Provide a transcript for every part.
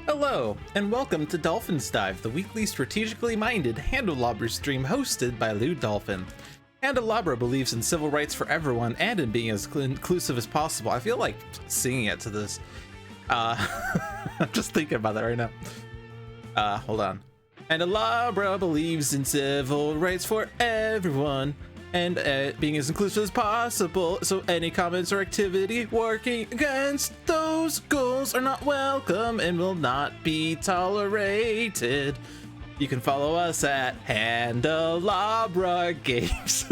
Hello, and welcome to Dolphin's Dive, the weekly strategically minded Handelabra stream hosted by Dolphin. Handelabra believes in civil rights for everyone and in being as inclusive as possible. I feel like singing it to this. I'm just thinking about that right now. Hold on. Handelabra believes in civil rights for everyone and being as inclusive as possible, so any comments or activity working against those goals are not welcome and will not be tolerated. You can follow us at Handelabra Games.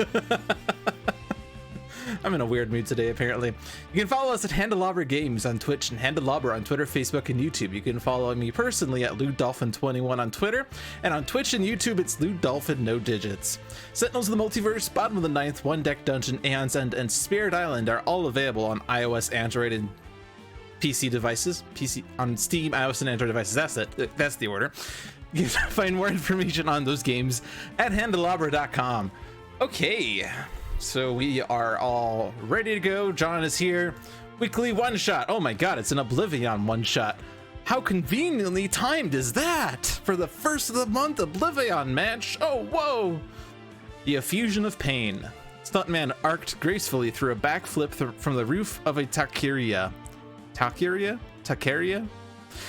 I'm in a weird mood today, apparently. You can follow us at Handelabra Games on Twitch and Handelabra on Twitter, Facebook, and YouTube. You can follow me personally at LewDolphin21 on Twitter, and on Twitch and YouTube, it's LewDolphin no digits. Sentinels of the Multiverse, Bottom of the Ninth, One Deck Dungeon, Aeon's End, and Spirit Island are all available on iOS, Android, and PC devices. On Steam, iOS, and Android devices. That's it. That's the order. You can find more information on those games at Handelabra.com. Okay. So we are all ready to go. John is here. Weekly one shot. Oh my god, it's an ObvliAeon one shot. How conveniently timed is that for the first of the month ObvliAeon match? Oh, whoa. The effusion of pain. Stuntman arced gracefully through a backflip from the roof of a taqueria. Taqueria?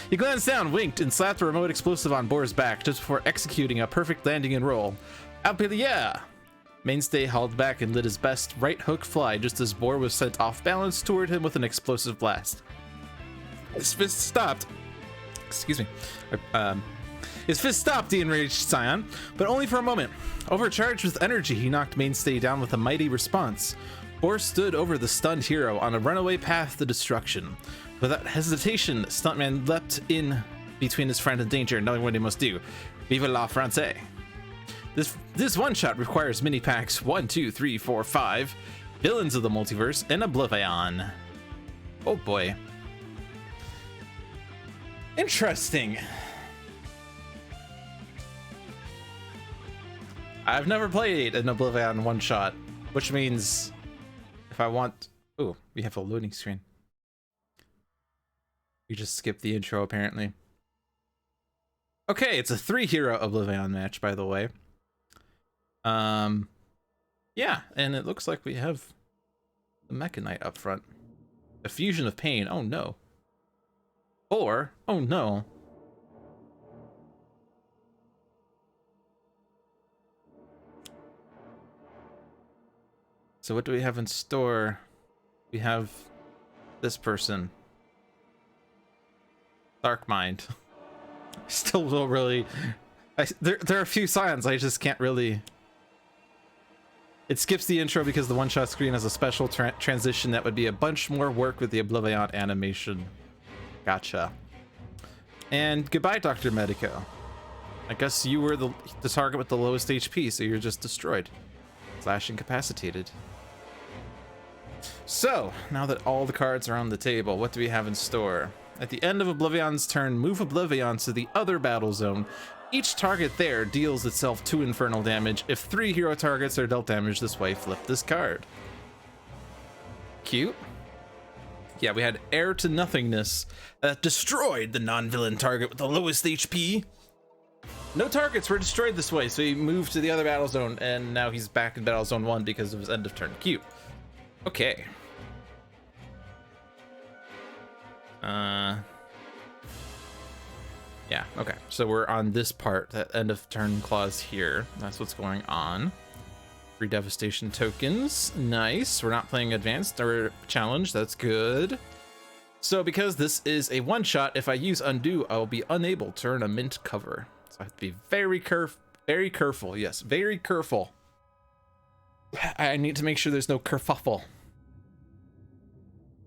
He glanced down, winked, and slapped the remote explosive on Boar's back just before executing a perfect landing and roll. ObvliAeon! Mainstay hauled back and lit his best right hook fly just as Boar was sent off balance toward him with an explosive blast. His fist stopped. Excuse me. His fist stopped the enraged Scion, but only for a moment. Overcharged with energy, he knocked Mainstay down with a mighty response. Boar stood over the stunned hero on a runaway path to destruction. Without hesitation, Stuntman leapt in between his friend and danger, knowing what he must do. Vive la France! This one shot requires mini packs 1, 2, 3, 4, 5, Villains of the Multiverse, and ObvliAeon. Oh boy. Interesting. I've never played an ObvliAeon one shot, which means if I want... Oh, we have a loading screen. We just skipped the intro apparently. Okay, it's a 3-hero ObvliAeon match, by the way. Yeah, and it looks like we have the Mecha Knight up front. A fusion of pain, oh no. Or, oh no. So what do we have in store? We have this person. Dark Mind. Still don't really... there are a few signs I just can't really... It skips the intro because the one-shot screen has a special transition that would be a bunch more work with the ObvliAeon animation. Gotcha. And goodbye, Doctor Medico. I guess you were the target with the lowest HP, so you're just destroyed. / incapacitated. So, now that all the cards are on the table, what do we have in store? At the end of ObvliAeon's turn, move ObvliAeon to the other battle zone. Each target there deals itself 2 infernal damage. If 3 hero targets are dealt damage this way, flip this card. Cute. Yeah, we had Heir to Nothingness that destroyed the non-villain target with the lowest HP. No targets were destroyed this way, so he moved to the other battle zone, and now he's back in battle zone 1 because of his end of turn. Cute. Okay. Yeah, okay. So we're on this part, that end of turn clause here. That's what's going on. 3 devastation tokens. Nice. We're not playing advanced or challenge. That's good. So because this is a one shot, if I use undo, I'll be unable to earn a mint cover. So I have to be very careful. Yes, very careful. I need to make sure there's no kerfuffle.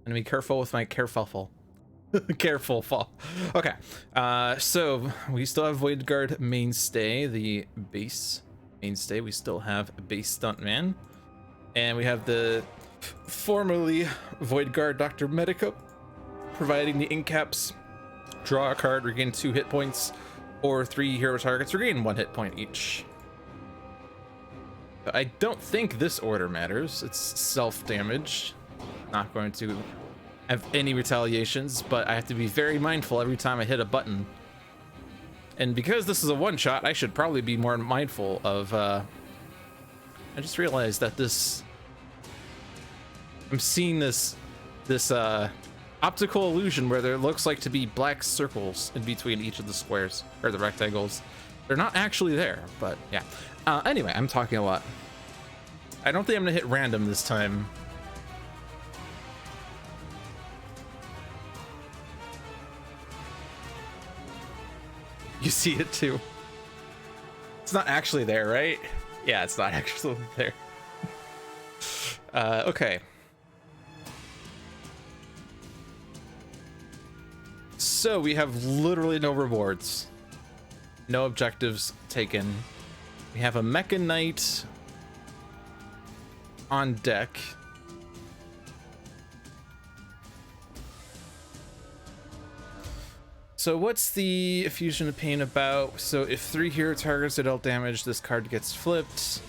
I'm gonna be careful with my kerfuffle. Careful fall. Okay, so we still have Void Guard Mainstay, the base Mainstay. We still have a base Stuntman, and we have the formerly Void Guard Doctor Medico providing the incaps. Draw a card, regain 2 hit points, or 3 hero targets regain 1 hit point each. But I don't think this order matters. It's self damage. Not going to have any retaliations, but I have to be very mindful every time I hit a button. And because this is a one-shot, I should probably be more mindful of, I just realized that I'm seeing this optical illusion where there looks like to be black circles in between each of the squares, or the rectangles. They're not actually there, but yeah. Anyway, I'm talking a lot. I don't think I'm gonna hit random this time. You see it too. It's not actually there, right? Yeah, it's not actually there. Okay. So we have literally no rewards. No objectives taken. We have a Mecha Knight on deck. So what's the Effusion of Pain about? So if 3 hero targets are dealt damage, this card gets flipped.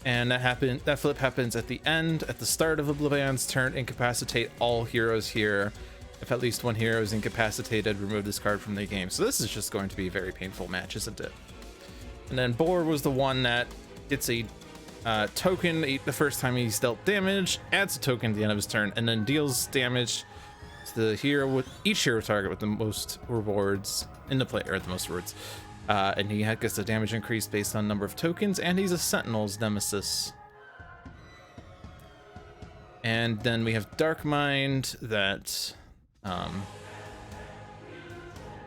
And that flip happens at the end, at the start of ObvliAeon's turn. Incapacitate all heroes here. If at least 1 hero is incapacitated, remove this card from the game. So this is just going to be a very painful match, isn't it? And then Boar was the one that gets a token the first time he's dealt damage, adds a token at the end of his turn, and then deals damage to the hero with each hero target with the most rewards in the play, or the most rewards. And he gets a damage increase based on number of tokens, and he's a Sentinel's nemesis. And then we have Dark Mind that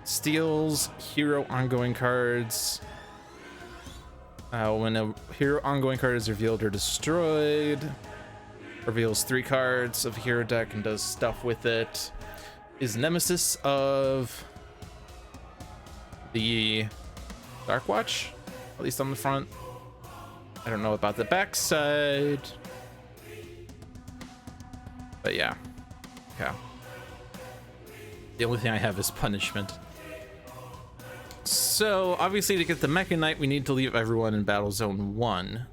steals hero ongoing cards. When a hero ongoing card is revealed or destroyed, reveals 3 cards of hero deck and does stuff with it. Is nemesis of the Dark Watch, at least on the front. I don't know about the backside, but yeah. Okay. The only thing I have is punishment. So obviously to get the Mecha Knight, we need to leave everyone in Battle Zone 1.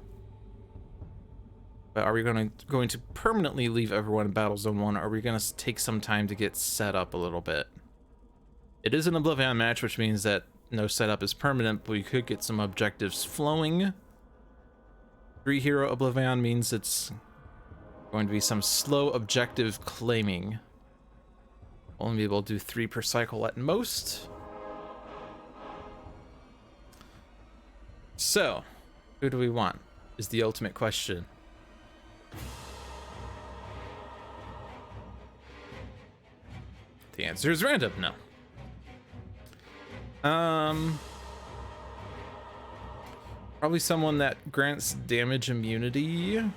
But are we going to permanently leave everyone in Battle Zone 1, or are we going to take some time to get set up a little bit? It is an ObvliAeon match, which means that no setup is permanent, but we could get some objectives flowing. 3 hero ObvliAeon means it's going to be some slow objective claiming. Only be able to do 3 per cycle at most. So, who do we want? Is the ultimate question. The answer is random. No. Probably someone that grants damage immunity in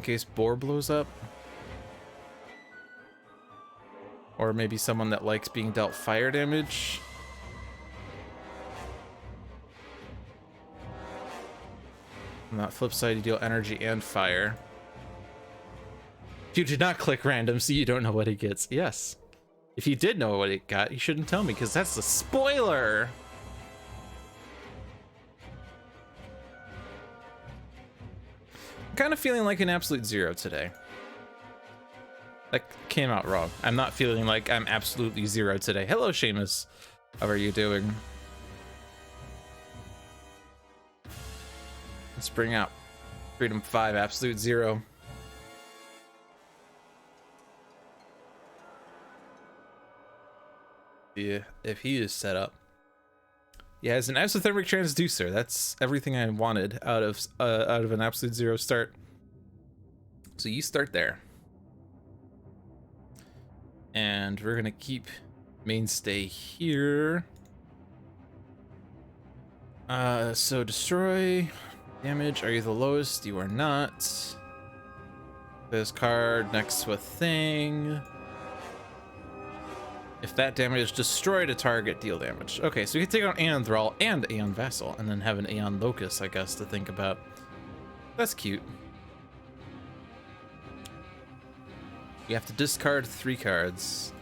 case Boar blows up. Or maybe someone that likes being dealt fire damage. On that flip side, you deal energy and fire. You did not click random, so you don't know what he gets. Yes. If you did know what it got, you shouldn't tell me, because that's a spoiler. I'm kind of feeling like an absolute 0 today. That came out wrong. I'm not feeling like I'm absolutely 0 today. Hello, Seamus. How are you doing? Let's bring out Freedom 5, absolute 0. Yeah, if he is set up. Yeah, as an exothermic transducer, that's everything I wanted out of an absolute 0 start. So you start there. And we're gonna keep Mainstay here. So destroy damage. Are you the lowest? You are not. This card next to a thing. If that damage destroyed a target, deal damage. Okay, so you can take on Aeon Thrall and Aeon Vassal, and then have an Aeon Locus, I guess, to think about. That's cute. You have to discard 3 cards.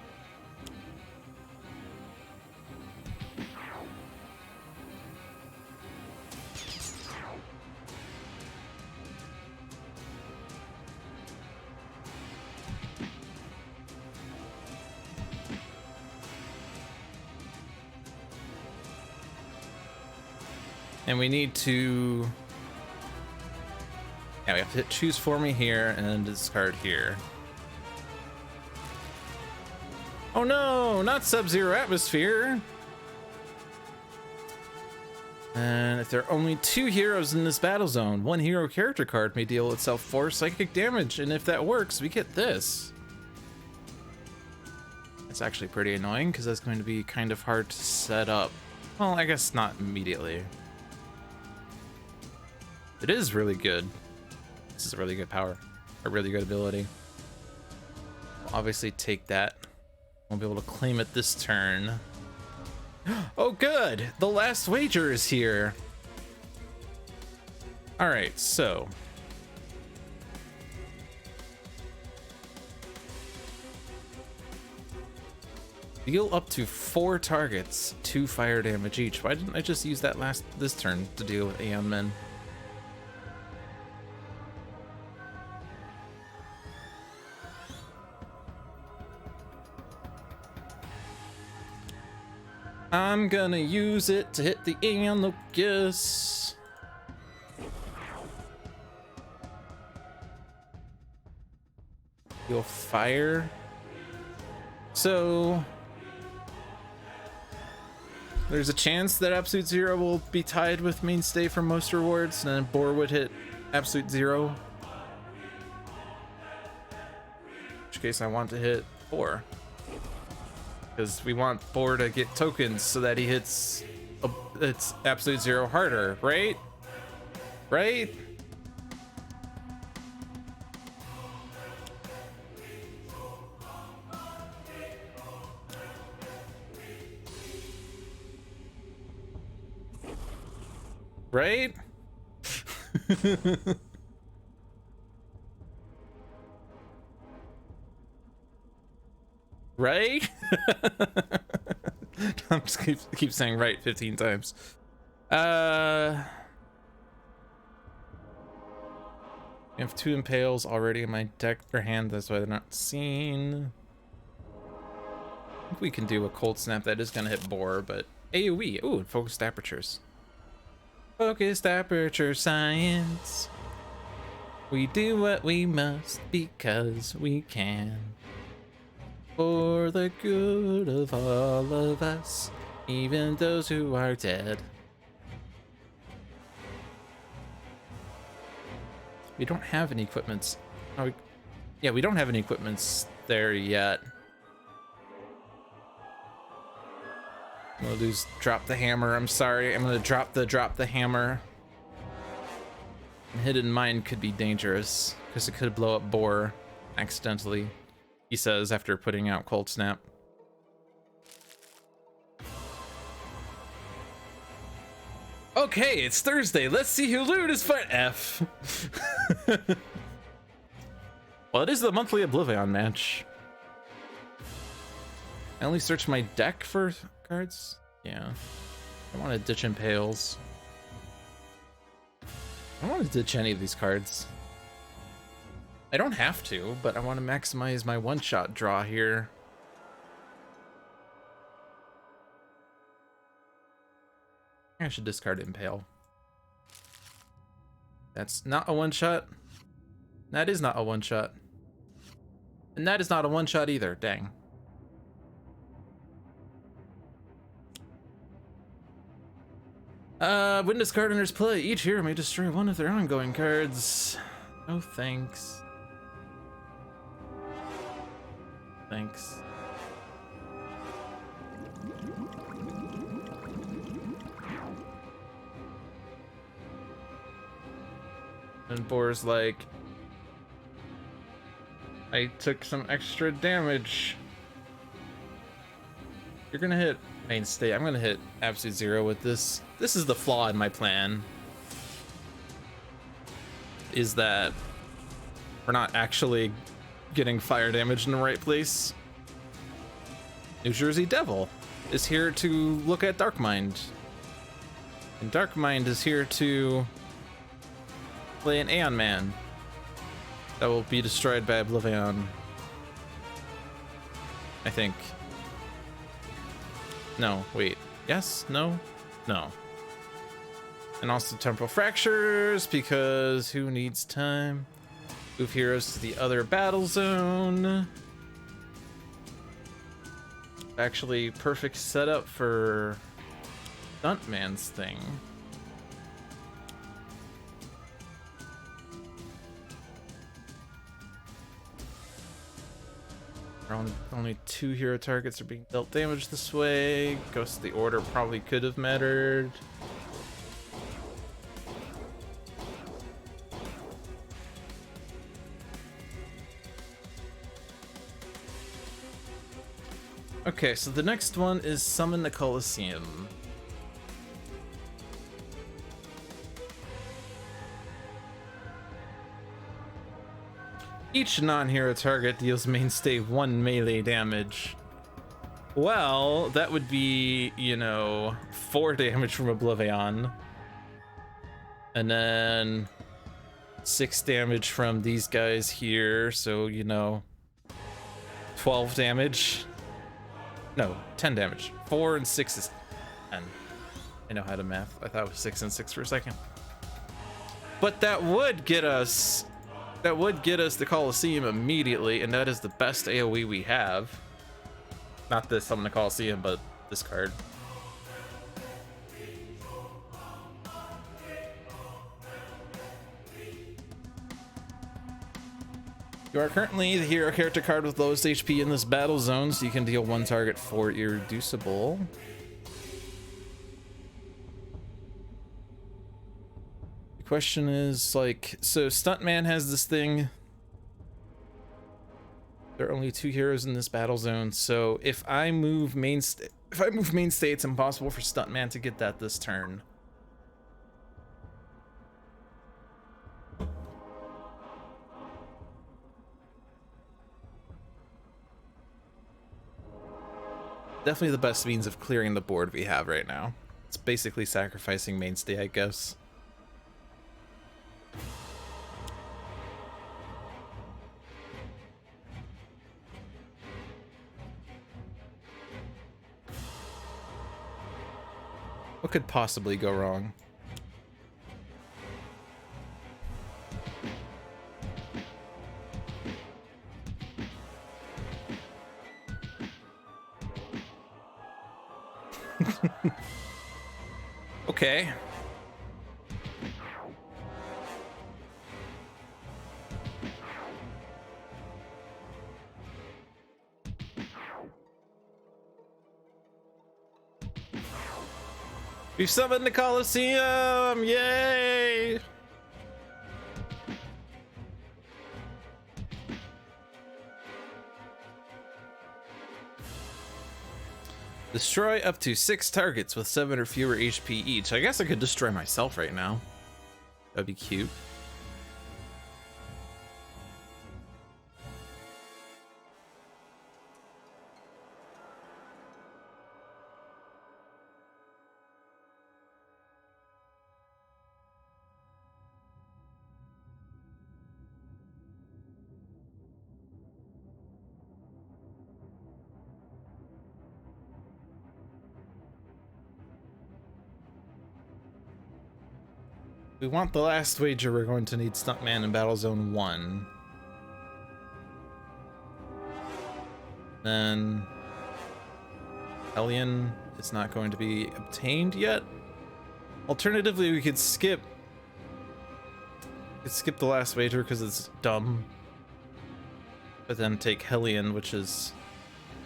And we need to... Yeah, we have to hit choose for me here and then discard here. Oh no, not Sub-Zero Atmosphere. And if there are only 2 heroes in this battle zone, 1 hero character card may deal itself 4 psychic damage, and if that works, we get this. It's actually pretty annoying because that's going to be kind of hard to set up. Well, I guess not immediately. It is really good. This is a really good power, a really good ability. We'll obviously take that. We'll be able to claim it this turn. Oh good, the last wager is here. All right, so deal up to 4 targets 2 fire damage each. Why didn't I just use that this turn to deal with Aeon Men? I'm gonna use it to hit the Aeon Locus. You'll fire. So there's a chance that Absolute Zero will be tied with Mainstay for most rewards, and then Boar would hit Absolute Zero. In which case I want to hit Boar. Because we want Boar to get tokens so that he hits it's Absolute Zero harder, right? Right? Right? Right? I'm just keep saying right 15 times. I have 2 impales already in my deck or hand, that's why they're not seen. I think we can do a cold snap that is gonna hit Boar, but AoE. Ooh, focused apertures. Focused aperture science. We do what we must because we can. For the good of all of us, even those who are dead. We don't have any equipments. Oh, yeah, we don't have any equipments there yet. We'll just drop the hammer. I'm sorry. I'm gonna drop the hammer. Hidden Mind could be dangerous because it could blow up Boar accidentally, he says after putting out Cold Snap. Okay, it's Thursday. Let's see who Loot is fight F. Well, it is the monthly ObvliAeon match. I only search my deck for cards. Yeah. I want to ditch Impales. I don't want to ditch any of these cards. I don't have to, but I want to maximize my one-shot draw here. I should discard Impale. That's not a one-shot. That is not a one-shot. And that is not a one-shot either, dang. When discard enters play, each hero may destroy one of their ongoing cards. No thanks. Thanks. And Boar's like, I took some extra damage. You're gonna hit Mainstay. I'm gonna hit Absolute Zero with this. This is the flaw in my plan. Is that we're not actually getting fire damage in the right place. New Jersey Devil is here to look at Darkmind. And Darkmind is here to play an Aeon Man that will be destroyed by ObvliAeon. I think. No, wait. Yes? No? No. And also temporal fractures, because who needs time? Move heroes to the other battle zone. Actually, perfect setup for Stuntman's thing. Only 2 hero targets are being dealt damage this way. Ghost of the Order probably could have mattered. Okay, so the next one is Summon the Colosseum. Each non-hero target deals Mainstay 1 melee damage. Well, that would be, you know, 4 damage from ObvliAeon. And then 6 damage from these guys here, so, you know, 12 damage. No, 10 damage. 4 and 6 is 10. I know how to math. I thought it was 6 and 6 for a second. But that would get us the Colosseum immediately, and that is the best AoE we have. Not this Summon the Colosseum, but this card. You are currently the hero character card with lowest HP in this battle zone, so you can deal 1 target for irreducible. The question is, like, so Stuntman has this thing. There are only 2 heroes in this battle zone, so if I move Mainstay, it's impossible for Stuntman to get that this turn. Definitely the best means of clearing the board we have right now. It's basically sacrificing Mainstay, I guess. What could possibly go wrong? Okay. We've summoned the Colosseum! Yay! Destroy up to 6 targets with 7 or fewer HP each. I guess I could destroy myself right now. That'd be cute. We want the last wager. We're going to need Stuntman in Battle Zone 1. Then Hellion is not going to be obtained yet. Alternatively, we could skip the last wager because it's dumb. But then take Hellion, which is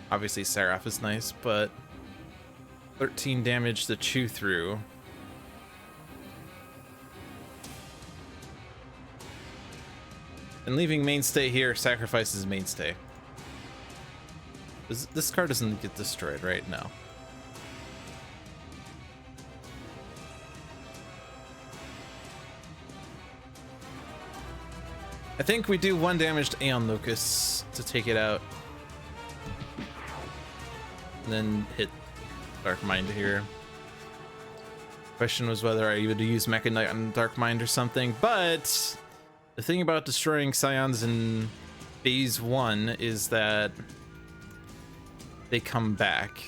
obviously Seraph is nice, but 13 damage to chew through. And leaving Mainstay here sacrifices Mainstay. This card doesn't get destroyed, right? No. I think we do 1 damage to Aeon Locus to take it out. And then hit Dark Mind here. Question was whether I would use Mecha Knight on Dark Mind or something, but the thing about destroying Scions in phase 1 is that they come back.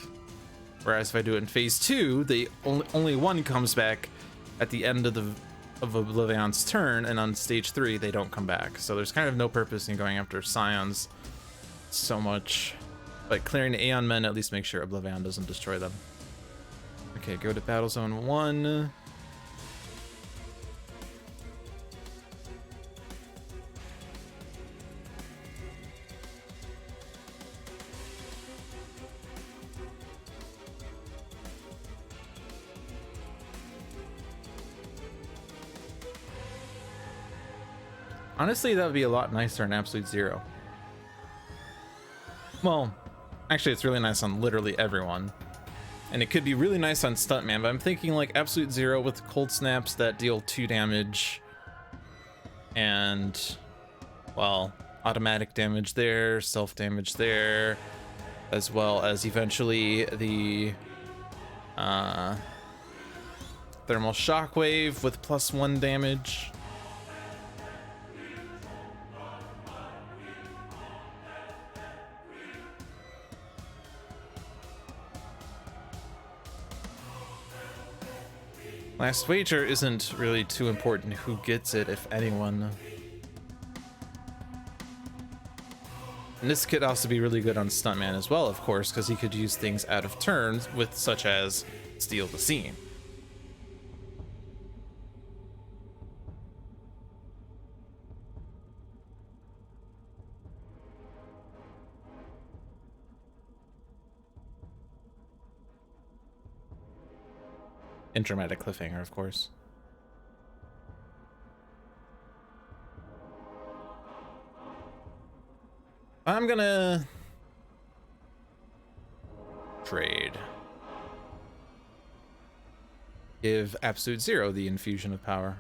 Whereas if I do it in phase 2, they only one comes back, at the end of ObvliAeon's turn, and on stage 3 they don't come back. So there's kind of no purpose in going after Scions so much. But clearing the Aeon Men at least make sure ObvliAeon doesn't destroy them. Okay, go to Battle Zone 1. Honestly, that would be a lot nicer in Absolute Zero. Well, actually, it's really nice on literally everyone. And it could be really nice on Stuntman, but I'm thinking like Absolute Zero with Cold Snaps that deal 2 damage. And, well, automatic damage there, self-damage there, as well as eventually the Thermal Shockwave with +1 damage. Last Wager isn't really too important who gets it, if anyone. And this could also be really good on Stuntman as well, of course, because he could use things out of turn, with such as Steal the Scene. And dramatic cliffhanger, of course. I'm gonna trade. Give Absolute Zero the infusion of power.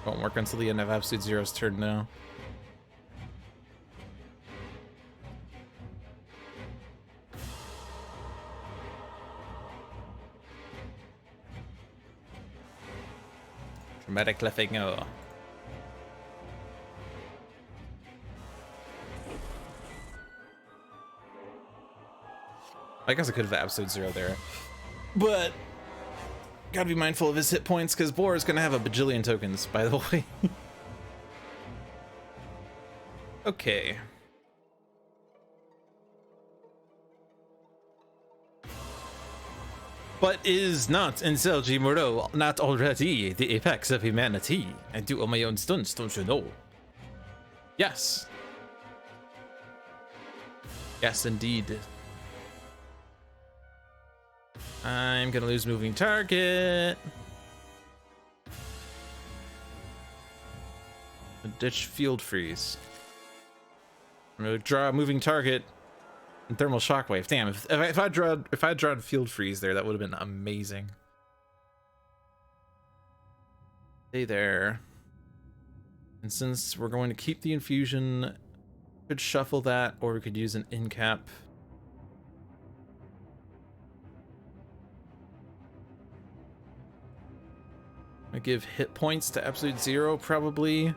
Won't work until the end of Absolute Zero's turn now. Dramatic cliffhanger. I guess I could have Absolute Zero there, but gotta be mindful of his hit points because Boar is gonna have a bajillion tokens, by the way. Okay. But is not Inselji Muro not already the apex of humanity? I do all my own stunts, don't you know? Yes. Yes, indeed. I'm gonna lose moving target. Ditch field freeze. I'm gonna draw a moving target. And thermal shockwave. Damn, if I drawn field freeze there, that would have been amazing. Stay there. And since we're going to keep the infusion, could shuffle that, or we could use an in cap. I give hit points to Absolute Zero, probably.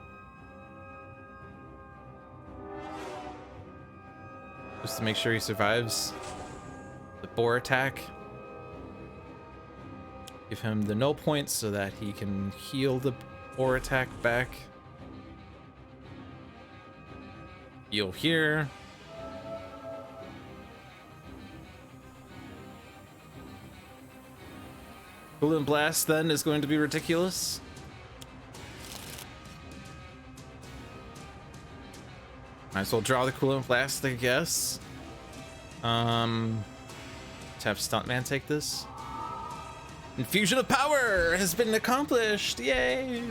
Just to make sure he survives the Boar attack. Give him the null points so that he can heal the Boar attack back. Heal here. Coolant Blast then is going to be ridiculous. Might as well draw the Coolant Blast, I guess. To have Stuntman take this. Infusion of power has been accomplished. Yay!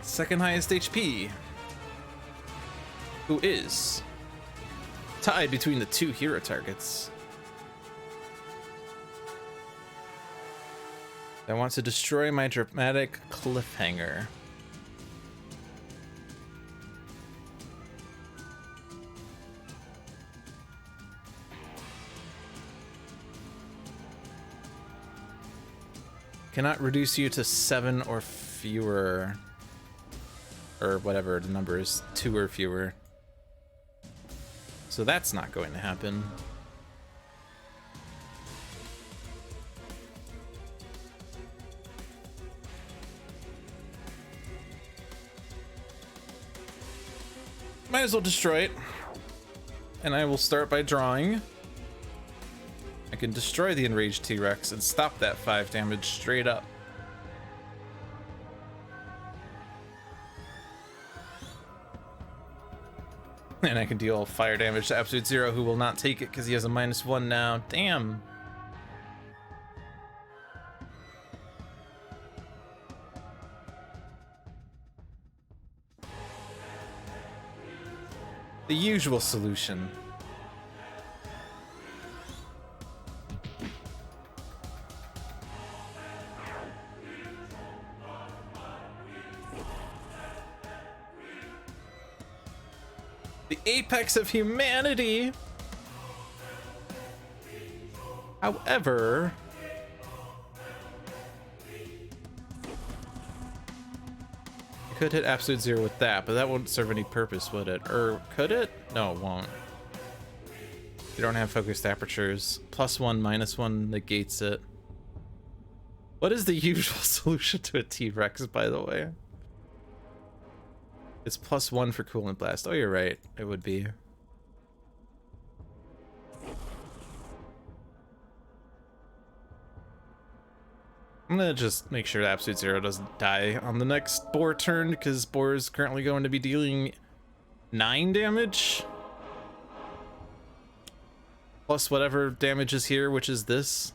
Second highest HP. Who is tied between the 2 hero targets. I want to destroy my dramatic cliffhanger. Cannot reduce you to 7 or fewer, or whatever the number is, 2 or fewer. So that's not going to happen. Might as well destroy it. And I will start by drawing. I can destroy the enraged T-Rex and stop that 5 damage straight up. And I can deal fire damage to Absolute Zero, who will not take it because he has a -1 now. Damn. The usual solution. The apex of humanity. However, you could hit Absolute Zero with that, but that won't serve any purpose, would it? Or could it? No, it won't. You don't have focused apertures. +1, -1 negates it. What is the usual solution to a T-Rex, by the way? It's +1 for Coolant Blast. Oh, you're right. It would be. I'm gonna just make sure Absolute Zero doesn't die on the next Boar turn, because Boar is currently going to be dealing 9 damage. Plus whatever damage is here, which is this.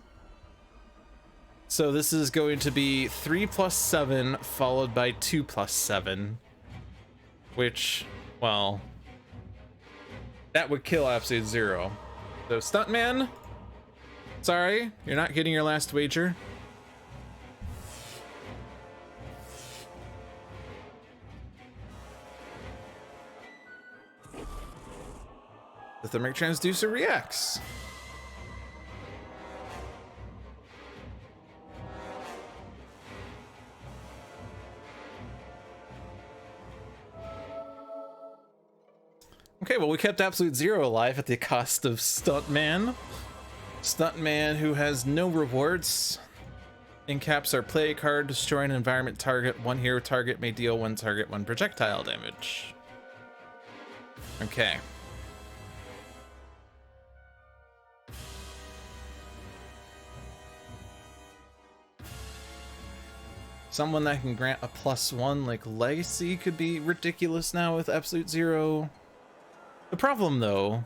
So this is going to be 3 + 7, followed by 2 + 7. Which, well, that would kill Absolute Zero. So Stuntman, sorry, you're not getting your last wager. The Thermic Transducer reacts. Okay, well, we kept Absolute Zero alive at the cost of Stuntman. Stuntman, who has no rewards. Incaps our play card, destroy an environment target. 1 hero target may deal 1 target 1 projectile damage. Okay. Someone that can grant a +1 like Legacy could be ridiculous now with Absolute Zero. The problem, though,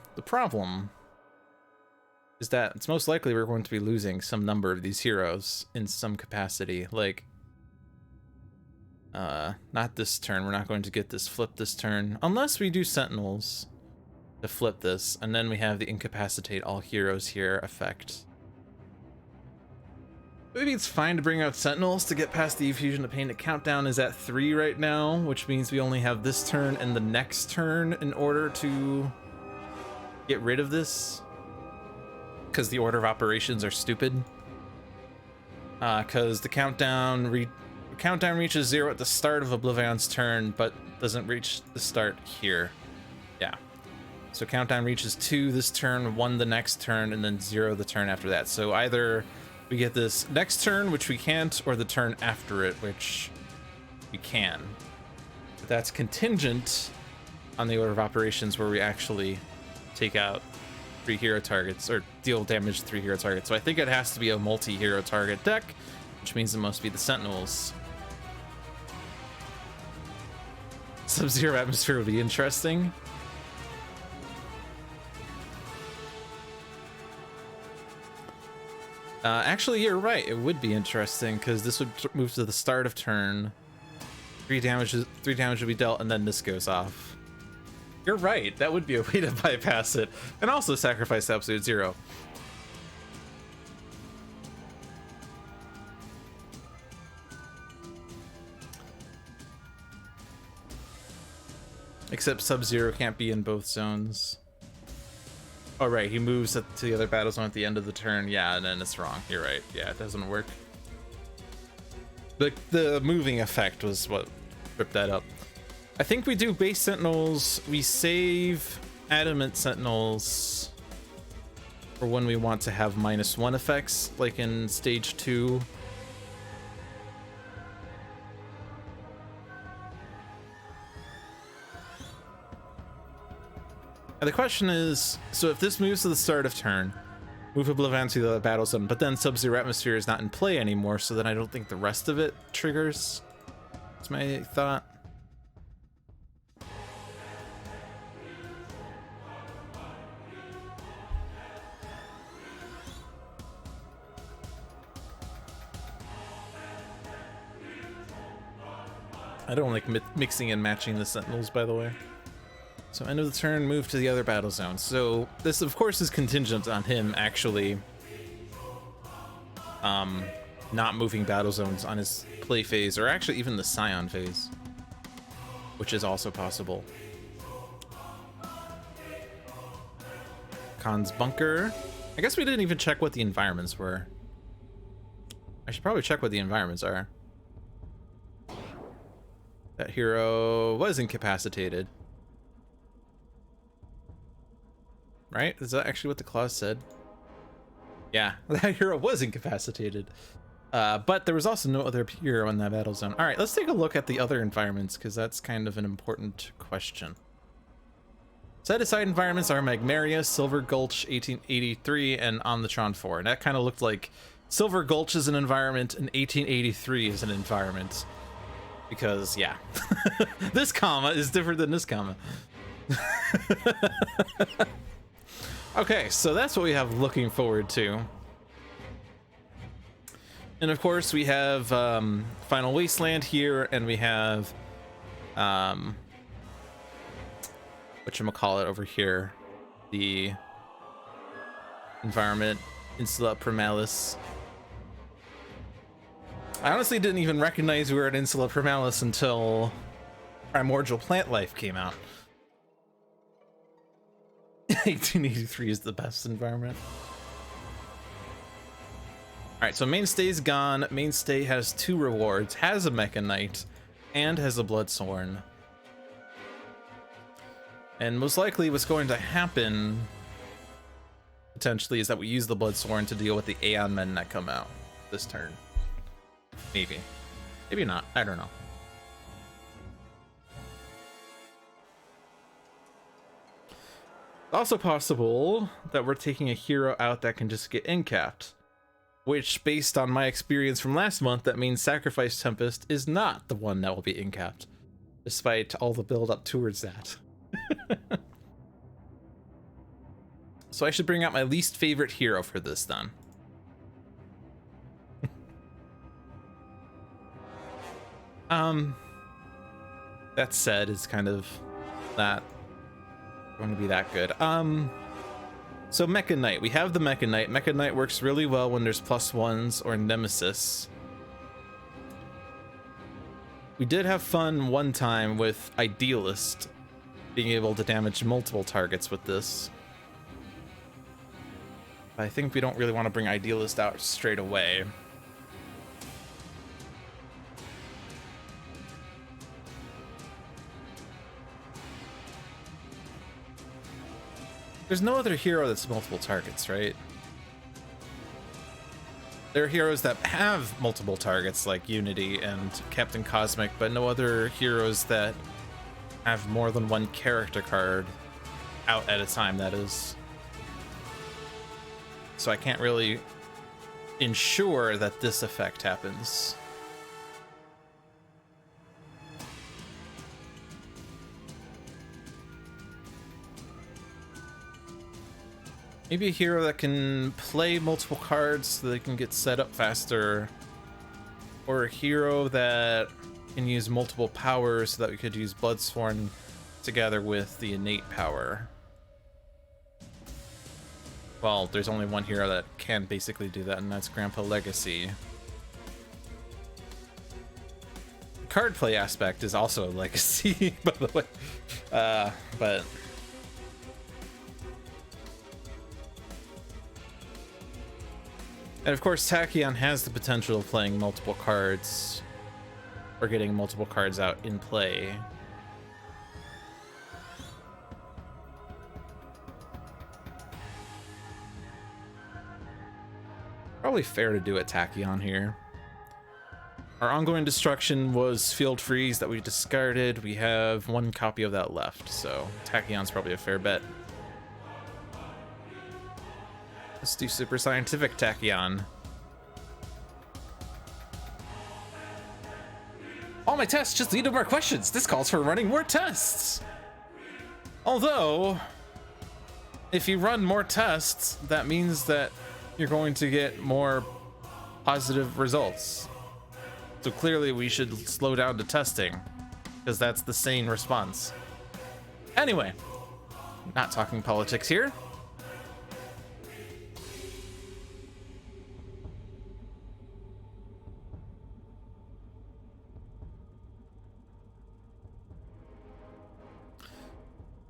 is that it's most likely we're going to be losing some number of these heroes in some capacity. Like, not this turn. We're not going to get this flip this turn, unless we do Sentinels to flip this, and then we have the incapacitate all heroes here effect. Maybe it's fine to bring out Sentinels to get past the Effusion of Pain. The countdown is at 3 right now, which means we only have this turn and the next turn in order to get rid of this. Because the order of operations are stupid. Because the countdown reaches 0 at the start of ObvliAeon's turn, but doesn't reach the start here. Yeah. So countdown reaches 2 this turn, 1 the next turn, and then 0 the turn after that. So either we get this next turn, which we can't, or the turn after it, which we can. But that's contingent on the order of operations where we actually take out 3 hero targets, or deal damage to 3 hero targets. So I think it has to be a multi-hero target deck, which means it must be the Sentinels. Sub-Zero Atmosphere would be interesting. Actually, you're right. It would be interesting because this would move to the start of turn. 3 damage would be dealt, and then this goes off. You're right. That would be a way to bypass it, and also sacrifice Absolute Zero. Except Sub-Zero can't be in both zones. Oh, right, he moves to the other battle zone at the end of the turn. Yeah, and then it's wrong. You're right. Yeah, it doesn't work. The moving effect was what ripped that up. I think we do base Sentinels. We save Adamant Sentinels for when we want to have -1 effects, like in stage 2. And the question is, so if this moves to the start of turn, move ObvliAeon to the battle zone, but then Sub-Zero Atmosphere is not in play anymore, so then I don't think the rest of it triggers. That's my thought. I don't like mixing and matching the Sentinels, by the way. So end of the turn, move to the other battle zone. So this, of course, is contingent on him actually not moving battle zones on his play phase, or actually even the Scion phase, which is also possible. Khan's Bunker. I guess we didn't even check what the environments were. I should probably check what the environments are. That hero was incapacitated. Right? Is that actually what the clause said? Yeah, that hero was incapacitated. But there was also no other hero in that battle zone. All right, let's take a look at the other environments, because that's kind of an important question. Set aside environments are Magmaria, Silver Gulch 1883, and On the Tron 4. And that kind of looked like Silver Gulch is an environment and 1883 is an environment. Because, yeah, this comma is different than this comma. Okay, so that's what we have looking forward to. And of course, we have Final Wasteland here, and we have whatchamacallit over here, the environment, Insula Primalis. I honestly didn't even recognize we were at Insula Primalis until Primordial Plant Life came out. 1883 is the best environment. Alright, so Mainstay's gone. Mainstay has 2 rewards, has a Mecha Knight, and has a Bloodsworn. And most likely what's going to happen, potentially, is that we use the Bloodsworn to deal with the Aeon Men that come out this turn. Maybe. Maybe not. I don't know. Also possible that we're taking a hero out that can just get incapped. Which, based on my experience from last month, that means Sacrifice Tempest is not the one that will be incapped. Despite all the build up towards that. So I should bring out my least favorite hero for this then. That said, it's kind of not going to be that good. So Mecha Knight, we have the Mecha Knight. Mecha Knight works really well when there's +1s or Nemesis. We did have fun one time with Idealist being able to damage multiple targets with this. But I think we don't really want to bring Idealist out straight away. There's no other hero that's multiple targets, right? There are heroes that have multiple targets, like Unity and Captain Cosmic, but no other heroes that have more than one character card out at a time, that is. So I can't really ensure that this effect happens. Maybe a hero that can play multiple cards so they can get set up faster. Or a hero that can use multiple powers so that we could use Bloodsworn together with the innate power. Well, there's only one hero that can basically do that, and that's Grandpa Legacy. The card play aspect is also a Legacy, by the way. But... And of course, Tachyon has the potential of playing multiple cards, or getting multiple cards out in play. Probably fair to do it Tachyon here. Our ongoing destruction was Field Freeze that we discarded. We have 1 copy of that left, so Tachyon's probably a fair bet. Let's do super scientific tachyon. All my tests just lead to more questions. This calls for running more tests. Although, if you run more tests, that means that you're going to get more positive results. So clearly we should slow down to testing, because that's the sane response. Anyway, not talking politics here.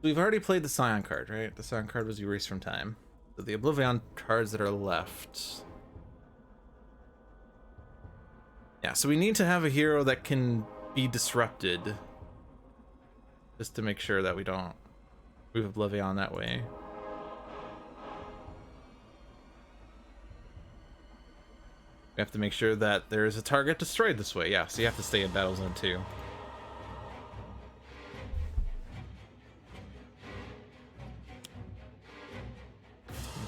We've already played the Scion card, right? The Scion card was erased from time. So the ObvliAeon cards that are left. Yeah, so we need to have a hero that can be disrupted. Just to make sure that we don't move ObvliAeon that way. We have to make sure that there is a target destroyed this way. Yeah, so you have to stay in Battle Zone 2.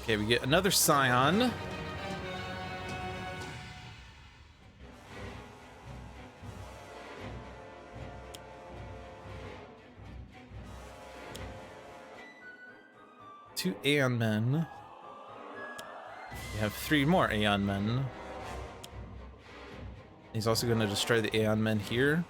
Okay, we get another Scion. Two Aeon Men. We have 3 more Aeon Men. He's also going to destroy the Aeon Men here.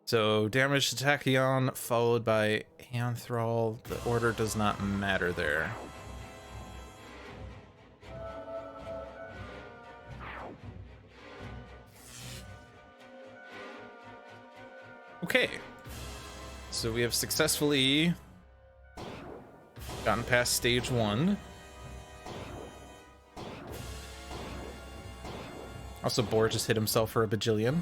So damage to Tachyon followed by Aeon Thrall. The order does not matter there. Okay. So we have successfully gotten past stage 1. Also, Boar just hit himself for a bajillion.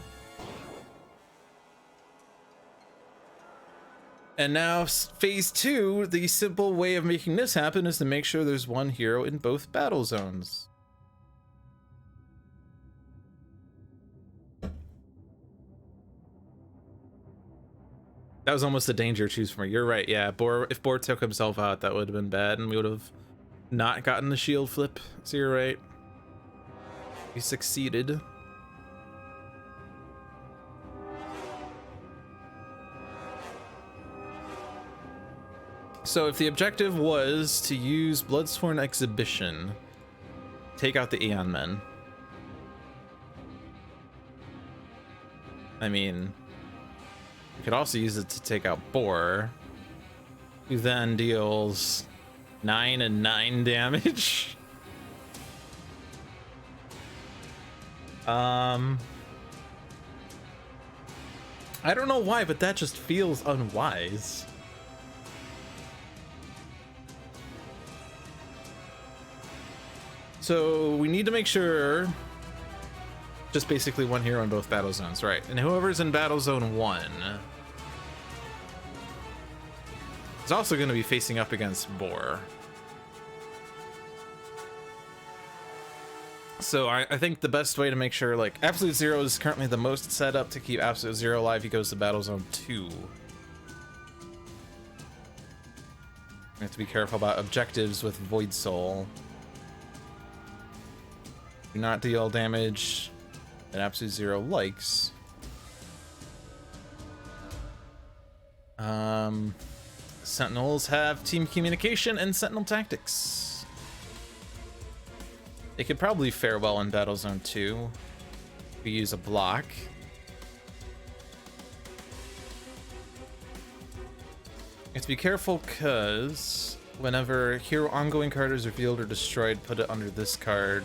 And now phase 2, the simple way of making this happen is to make sure there's one hero in both battle zones. That was almost a danger choose for me. You're right, yeah. If Boar took himself out, that would have been bad, and we would have not gotten the shield flip. So you're right. We succeeded. So if the objective was to use Bloodsworn Exhibition, take out the Aeon Men. I mean, you could also use it to take out Boar, who then deals 9 and 9 damage. I don't know why, but that just feels unwise. So we need to make sure just basically one hero in both battle zones, right? And whoever's in battle zone 1 is also going to be facing up against Boar. So I think the best way to make sure, like, Absolute Zero is currently the most set up to keep Absolute Zero alive. He goes to battle zone 2. We have to be careful about objectives with Void Soul. Do not deal damage that Absolute Zero likes. Sentinels have team communication and sentinel tactics. They could probably fare well in Battle Zone 2. We use a block. You have to be careful because whenever hero ongoing card is revealed or destroyed, put it under this card.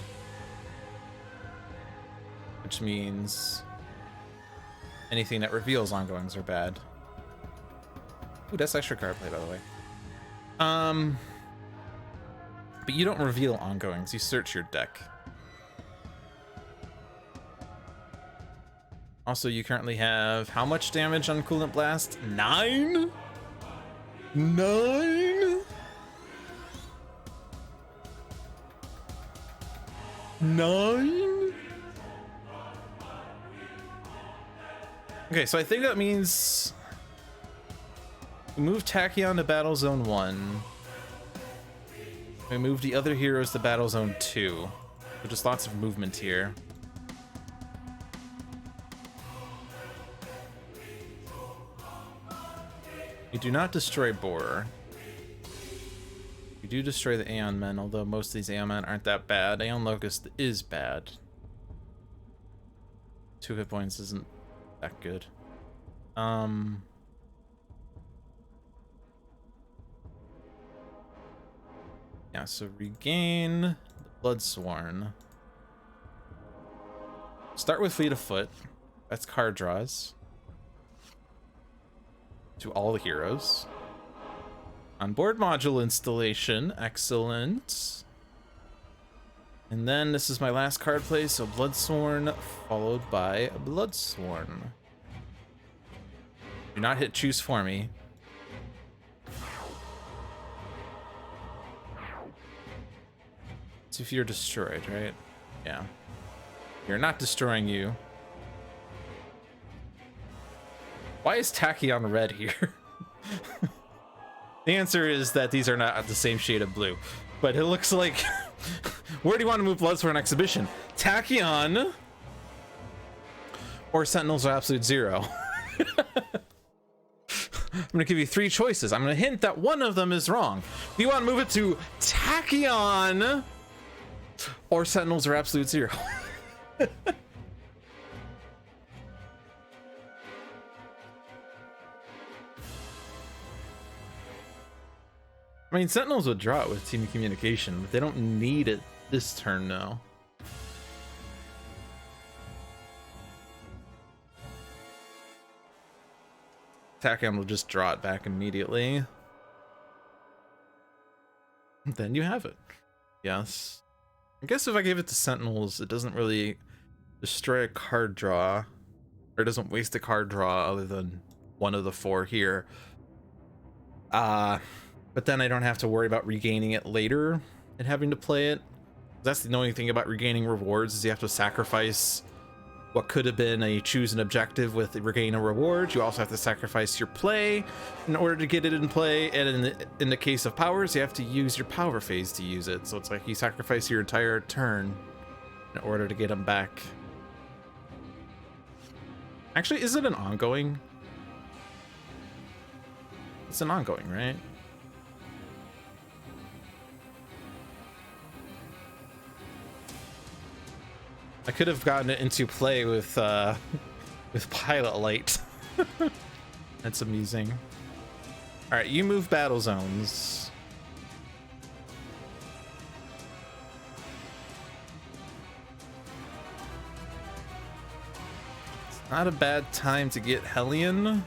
Which means anything that reveals ongoings are bad. Ooh, that's extra card play, by the way. But you don't reveal ongoings, you search your deck. Also, you currently have how much damage on Coolant Blast? 9? 9? 9? Okay, so I think that means We move Tachyon to Battle Zone 1. We move the other heroes to Battle Zone 2. So just lots of movement here. We do not destroy Boar. We do destroy the Aeon Men, although most of these Aeon Men aren't that bad. Aeon Locust is bad. 2 hit points isn't that good. Yeah, so regain the Bloodsworn. Start with Fleet of Foot. That's card draws. To all the heroes. Onboard module installation. Excellent. And then this is my last card play, so Bloodsworn followed by Bloodsworn. Do not hit choose for me. So if you're destroyed, right? Yeah. You're not destroying you. Why is Tachyon red here? The answer is that these are not the same shade of blue. But it looks like... Where do you want to move Bloodsworn Exhibition? Tachyon or Sentinels of Absolute Zero? I'm going to give you 3 choices. I'm going to hint that one of them is wrong. Do you want to move it to Tachyon or Sentinels of Absolute Zero? I mean, Sentinels would draw it with Team Communication, but they don't need it this turn now. Tachyon will just draw it back immediately. Then you have it. Yes. I guess if I gave it to Sentinels, it doesn't really destroy a card draw, or it doesn't waste a card draw other than one of the 4 here. But then I don't have to worry about regaining it later and having to play it. That's the only thing about regaining rewards, is you have to sacrifice what could have been a choose an objective with regain a reward. You also have to sacrifice your play in order to get it in play, and in the case of powers, you have to use your power phase to use it. So it's like you sacrifice your entire turn in order to get them back. Actually, is it an ongoing? It's an ongoing, right? I could have gotten it into play with Pilot Light. That's amusing. All right, you move battle zones. It's not a bad time to get Hellion.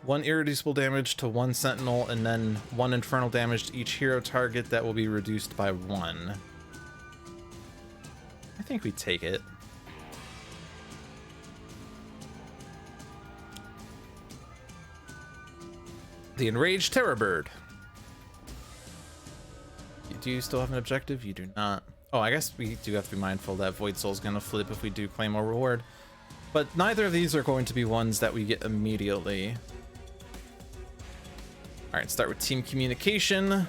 One irreducible damage to 1 Sentinel, and then 1 infernal damage to each hero target that will be reduced by 1. I think we take it. The Enraged Terrorbird. Do you still have an objective? You do not. Oh, I guess we do have to be mindful that Void Soul's gonna flip if we do claim a reward. But neither of these are going to be ones that we get immediately. All right, start with Team Communication.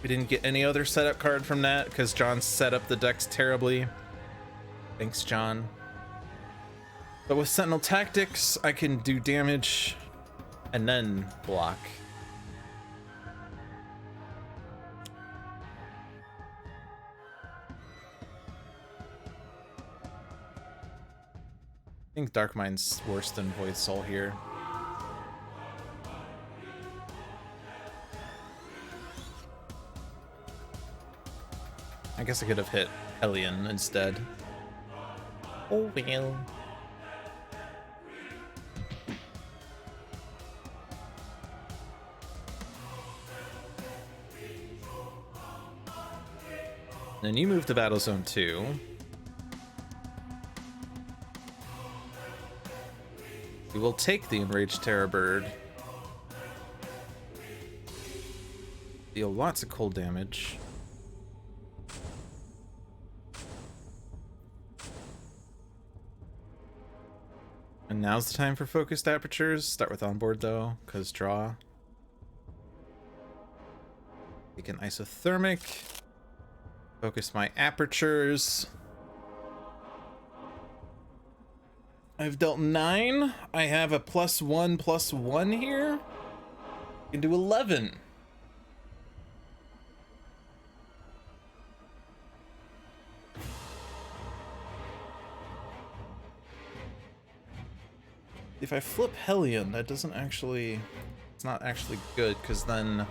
We didn't get any other setup card from that because John set up the decks terribly. Thanks, John. But with Sentinel Tactics, I can do damage and then block. I think Dark Mind's worse than Void Soul here. I guess I could have hit Hellion instead. Oh well. Then you move to Battle Zone 2. We will take the Enraged Terror Bird. Deal lots of cold damage. And now's the time for focused apertures. Start with onboard though, because draw. Take an isothermic. Focus my apertures. I've dealt 9. I have a +1/+1 here. I can do 11. If I flip Hellion, that doesn't actually... It's not actually good, because then...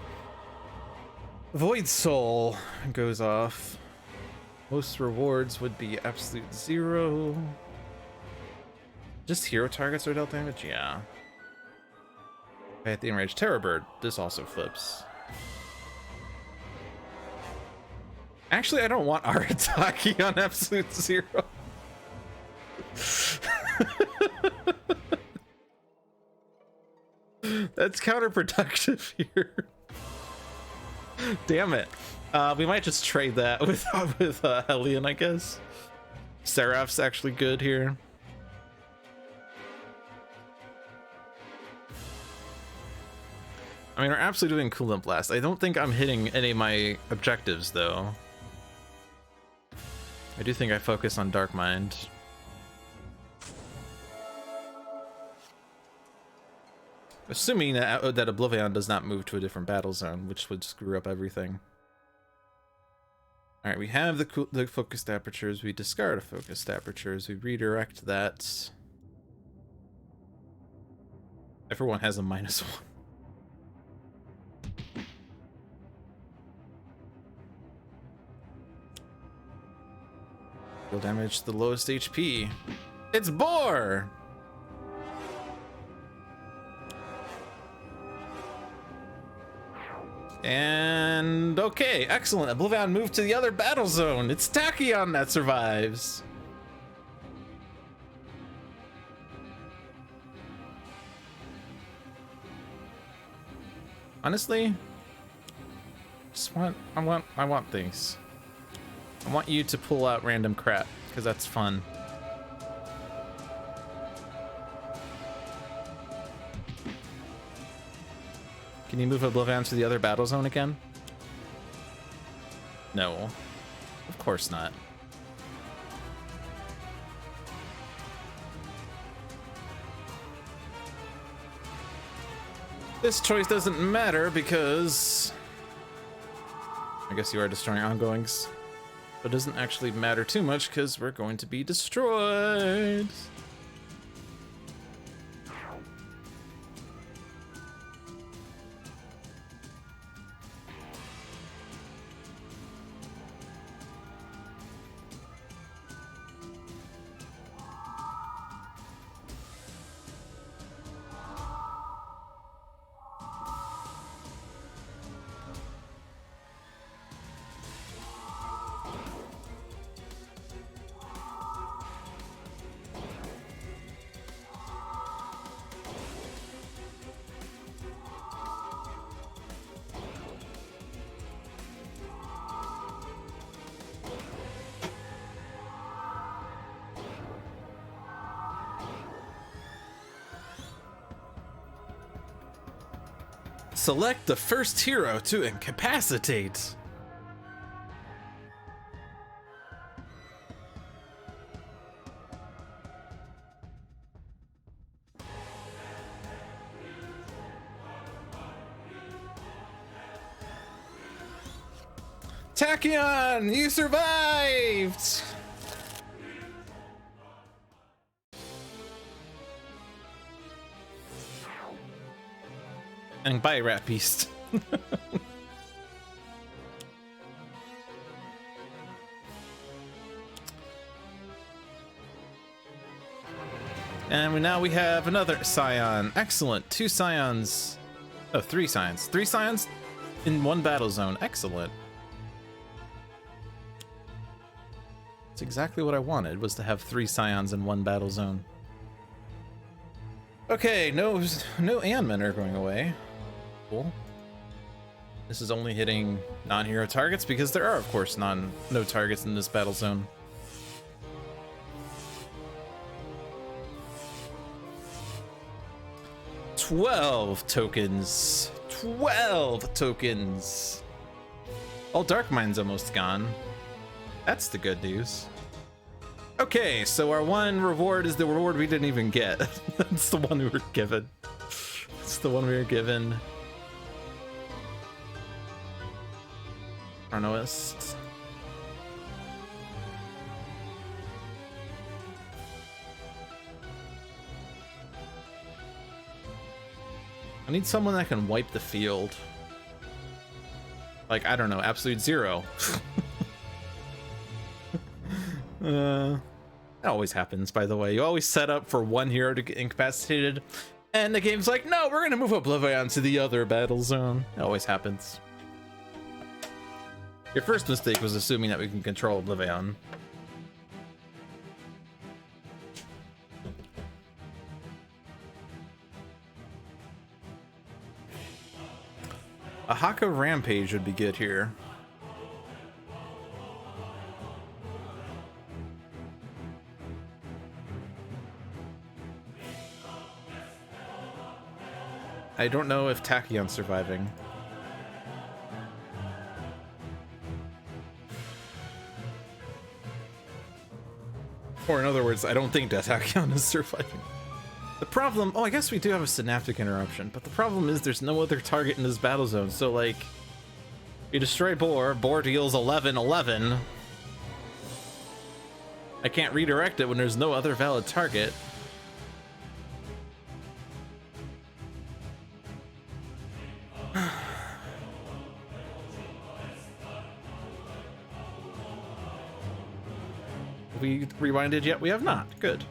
Void Soul goes off. Most rewards would be absolute 0. Just hero targets are dealt damage? Yeah. If I hit the Enraged Terror Bird, this also flips. Actually, I don't want Arataki on absolute 0. That's counterproductive here. Damn it. We might just trade that with Hellion, I guess. Seraph's actually good here. I mean, we're absolutely doing Coolant Blast. I don't think I'm hitting any of my objectives, though. I do think I focus on Dark Mind. Assuming that ObvliAeon does not move to a different battle zone, which would screw up everything. Alright, we have the focused apertures. We discard a focused apertures. We redirect that. Everyone has a -1. Deal damage to the lowest HP. It's Boar! And okay, excellent. ObvliAeon moved to the other battle zone. It's Tachyon that survives. Honestly, I want things. I want you to pull out random crap because that's fun. Can you move ObvliAeon to the other battle zone again? No. Of course not. This choice doesn't matter because... I guess you are destroying ongoings. But it doesn't actually matter too much because we're going to be destroyed. Select the first hero to incapacitate. Tachyon, you survived! And bye, Rat Beast. And now we have another Scion. Excellent. 2 Scions. Oh, 3 Scions. 3 Scions in one battle zone. Excellent. That's exactly what I wanted, was to have 3 Scions in one battle zone. Okay, no Aeon men are going away. Cool. This is only hitting non-hero targets because there are, of course, no targets in this battle zone. $12 tokens. 12 tokens. All Dark Mind's almost gone. That's the good news. Okay, so our one reward is the reward we didn't even get. That's the one we were given. That's the one we were given. Chronoist. I need someone that can wipe the field. Like, I don't know, absolute zero. That always happens, by the way. You always set up for one hero to get incapacitated, and the game's like, no, we're gonna move ObvliAeon to the other battle zone. It always happens. Your first mistake was assuming that we can control ObvliAeon. A Haka Rampage would be good here. I don't know if Tachion's surviving. Or in other words, I don't think Tachyon is surviving. The problem, oh, I guess we do have a synaptic interruption, but the problem is there's no other target in this battle zone. So like, you destroy Boar deals 11/11. I can't redirect it when there's no other valid target. Have we rewinded yet? We have not. Good.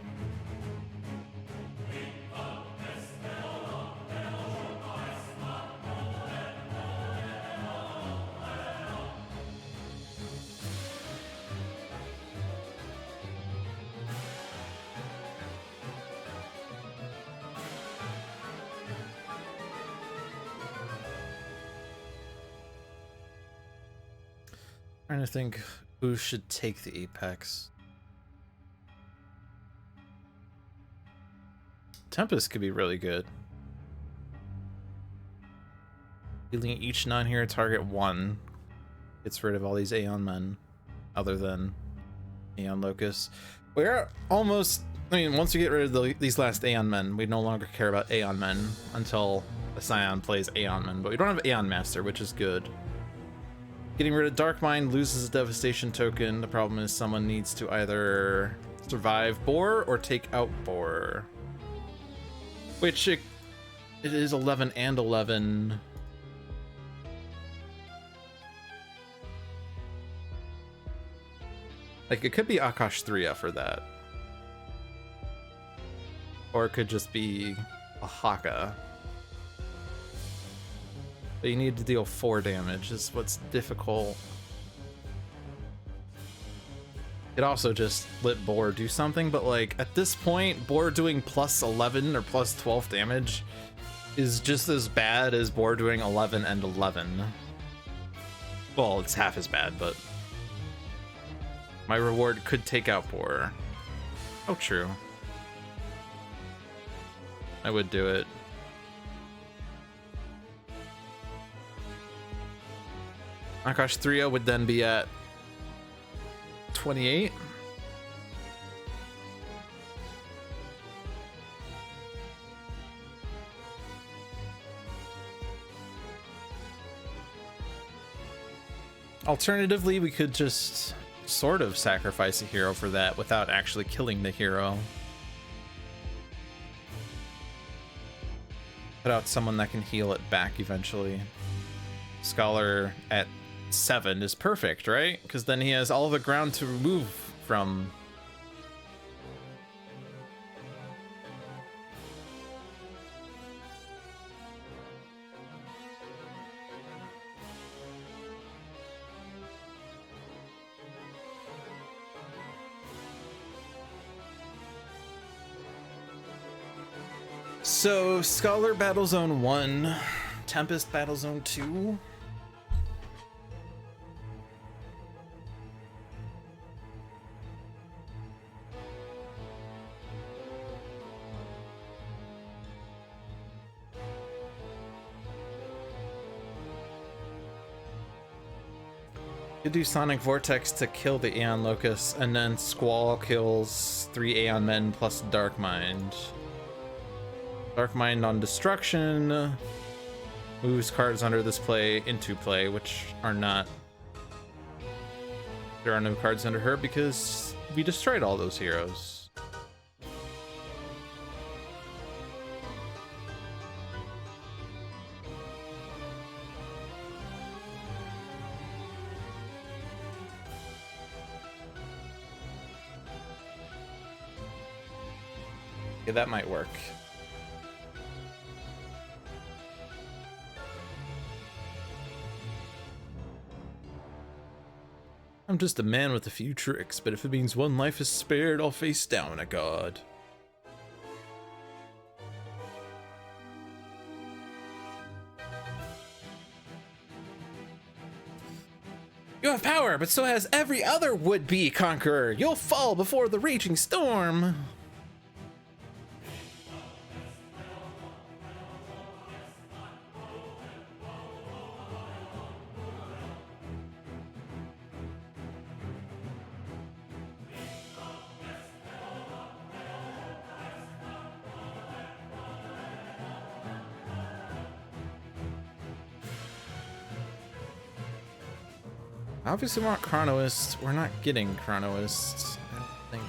Trying to think who should take the Apex. Tempest could be really good. Healing each non-hero target 1 gets rid of all these Aeon men, other than Aeon Locust. We're almost, I mean, once we get rid of these last Aeon men, we no longer care about Aeon men until the Scion plays Aeon men, but we don't have Aeon Master, which is good. Getting rid of Dark Mind loses a Devastation token. The problem is someone needs to either survive Boar or take out Boar. Which it is 11 and 11. Like, it could be Akash 3 for that. Or it could just be a Haka. But you need to deal 4 damage, is what's difficult. It also just let Boar do something, but like, at this point, Boar doing plus 11 or plus 12 damage is just as bad as Boar doing 11 and 11. Well, it's half as bad, but my reward could take out Boar. Oh, true. I would do it. Akash 3-0 would then be at 28. Alternatively, we could just sort of sacrifice a hero for that without actually killing the hero. Put out someone that can heal it back eventually. Scholar at 7 is perfect, right? Because then he has all the ground to move from. So, Scholar Battle Zone 1, Tempest Battle Zone 2. You do Sonic Vortex to kill the Aeon Locust, and then Squall kills 3 Aeon Men plus Dark Mind. Dark Mind on Destruction moves cards under this play into play, which are not. There are no cards under her because we destroyed all those heroes. Yeah, that might work. I'm just a man with a few tricks, but if it means one life is spared, I'll face down a god. You have power, but so has every other would-be conqueror. You'll fall before the raging storm. Obviously we want Chronoist. We're not getting Chronoist, I don't think.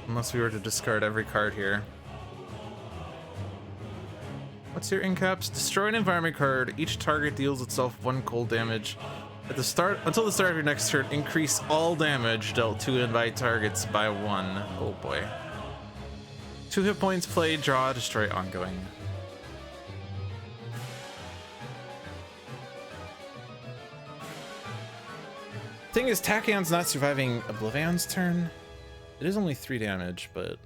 Unless we were to discard every card here. What's your incaps? Destroy an environment card. Each target deals itself 1 cold damage. At the start, until the start of your next turn, increase all damage dealt to invite targets by 1. Oh boy. 2 hit points, play, draw, destroy, ongoing. Thing is, Tachyon's not surviving ObvliAeon's turn. It is only 3 damage, but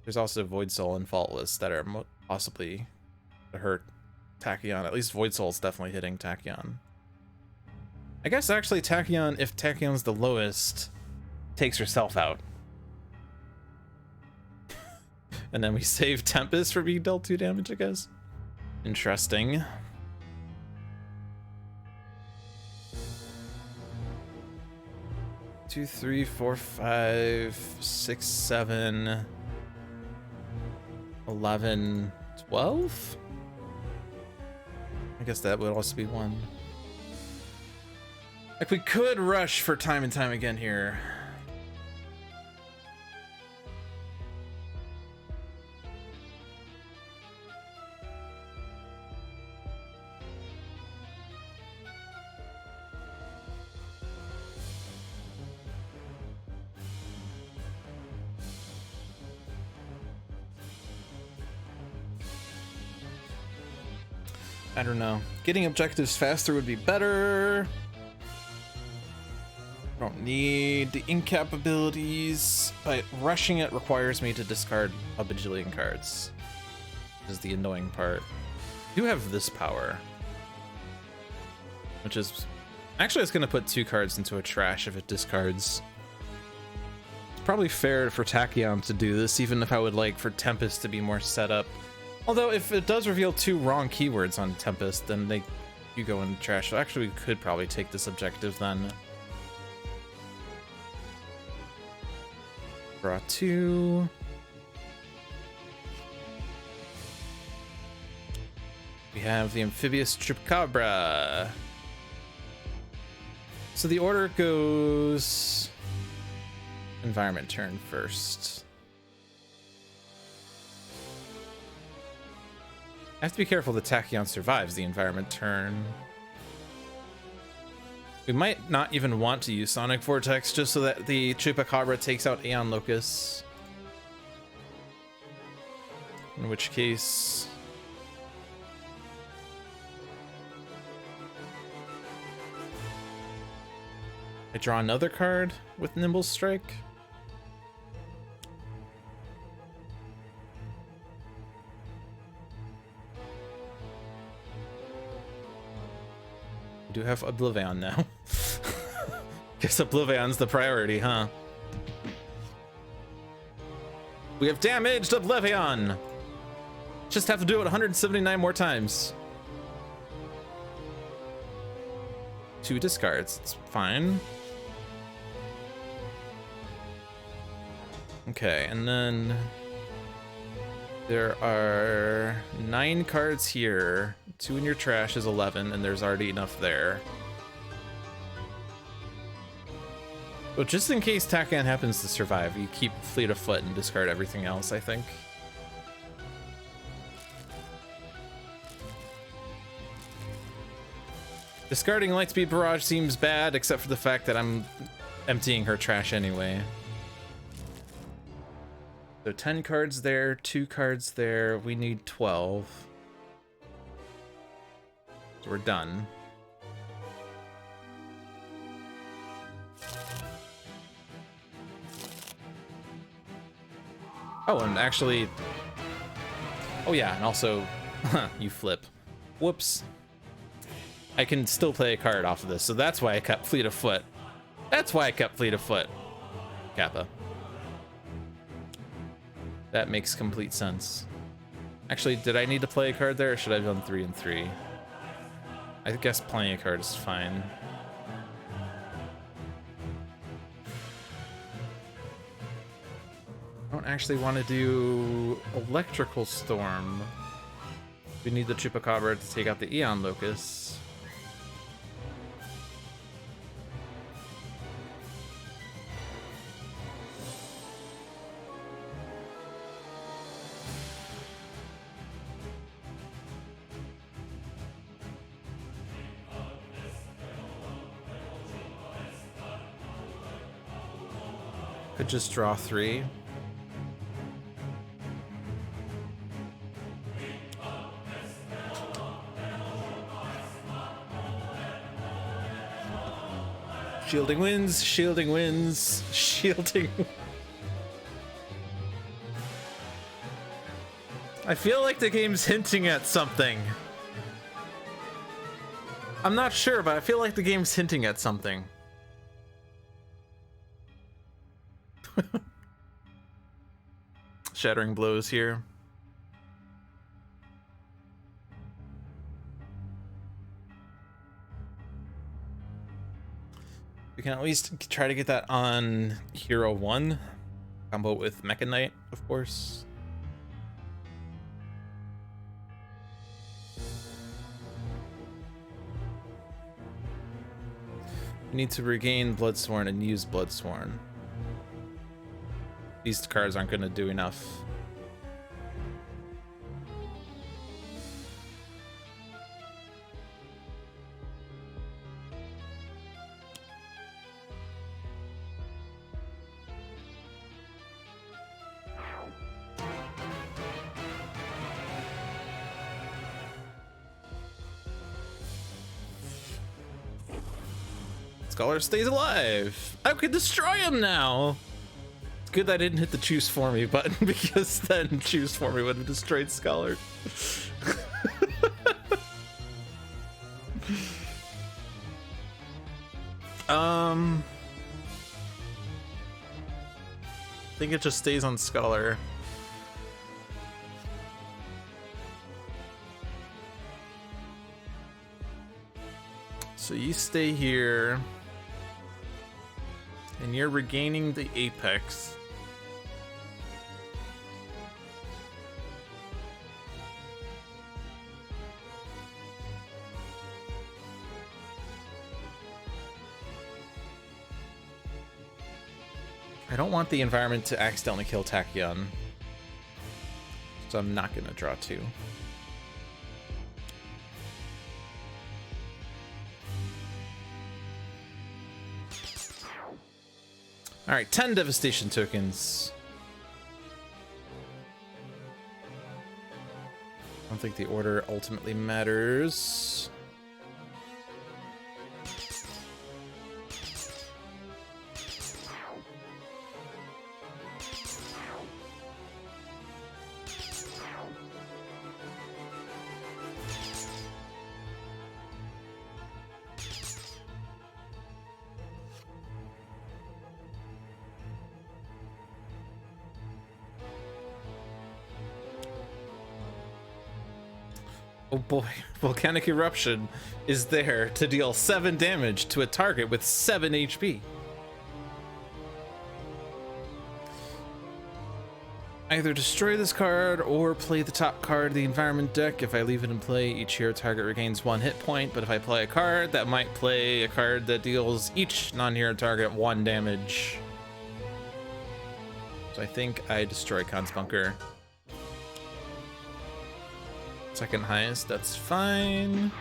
there's also Void Soul and Faultless that are possibly to hurt Tachyon. At least Void Soul's definitely hitting Tachyon. I guess actually Tachyon, if Tachyon's the lowest, takes herself out. And then we save Tempest for being dealt 2 damage, I guess. Interesting. Two, 3, 4, 5, 6, 7, 11, 12? I guess that would also be 1. Like, we could rush for time and time again here. I don't know. Getting objectives faster would be better. I don't need the incap abilities, but rushing it requires me to discard a bajillion cards. Is the annoying part. I do have this power, which is actually it's gonna put 2 cards into a trash if it discards. It's probably fair for Tachyon to do this, even if I would like for Tempest to be more set up. Although if it does reveal 2 wrong keywords on Tempest, then you go in the trash. So actually we could probably take this objective then. Draw 2. We have the Amphibious Chupacabra. So the order goes environment turn first. I have to be careful that Tachyon survives the environment turn. We might not even want to use Sonic Vortex just so that the Chupacabra takes out Aeon Locus. In which case... I draw another card with Nimble Strike. We do have ObvliAeon now. Guess ObvliAeon's the priority, huh? We have damaged ObvliAeon! Just have to do it 179 more times. 2 discards, it's fine. Okay, and then there are 9 cards here. 2 in your trash is 11, and there's already enough there. But just in case Tachyon happens to survive, you keep Fleet of Foot and discard everything else, I think. Discarding Lightspeed Barrage seems bad, except for the fact that I'm emptying her trash anyway. So 10 cards there, 2 cards there, we need 12. So we're done. Oh, and actually... Oh yeah, and also... you flip. Whoops. I can still play a card off of this, so that's why I kept Fleet of Foot. That's why I kept Fleet of Foot. Kappa. That makes complete sense. Actually, did I need to play a card there, or should I have done 3 and 3? I guess playing a card is fine. I don't actually want to do Electrical Storm. We need the Chupacabra to take out the Aeon Locus. Could just draw 3. Shielding wins, shielding wins, shielding. I feel like the game's hinting at something. I'm not sure, but I feel like the game's hinting at something. Shattering Blows here. We can at least try to get that on Hero 1. Combo with Mecha Knight, of course. We need to regain Bloodsworn and use Bloodsworn. These cards aren't going to do enough. Scholar stays alive. I could destroy him now. It's good that I didn't hit the choose for me button, because then choose for me would have destroyed Scholar. I think it just stays on Scholar. So you stay here. And you're regaining the Apex. I don't want the environment to accidentally kill Tachyon, so I'm not gonna draw 2. All right, 10 devastation tokens. I don't think the order ultimately matters. Oh boy, Volcanic Eruption is there to deal 7 damage to a target with 7 HP. Either destroy this card or play the top card of the environment deck. If I leave it in play, each hero target regains 1 hit point, but if I play a card, that might play a card that deals each non-hero target 1 damage. So I think I destroy Khan's Bunker. Second highest, that's fine.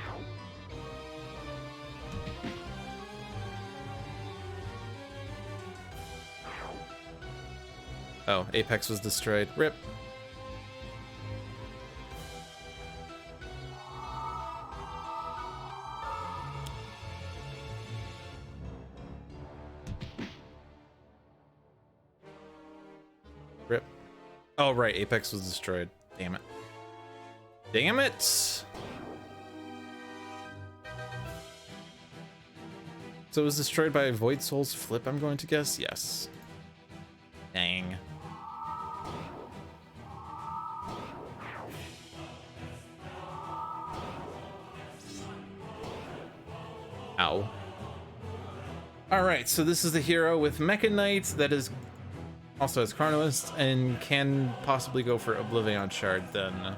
Oh, Apex was destroyed. RIP. RIP. Oh, right, Apex was destroyed. Damn it. Damn it! So it was destroyed by Void Soul's flip, I'm going to guess? Yes. Dang. Ow. Alright, so this is the hero with Mecha Knight that is also has Chronoist and can possibly go for ObvliAeon Shard then.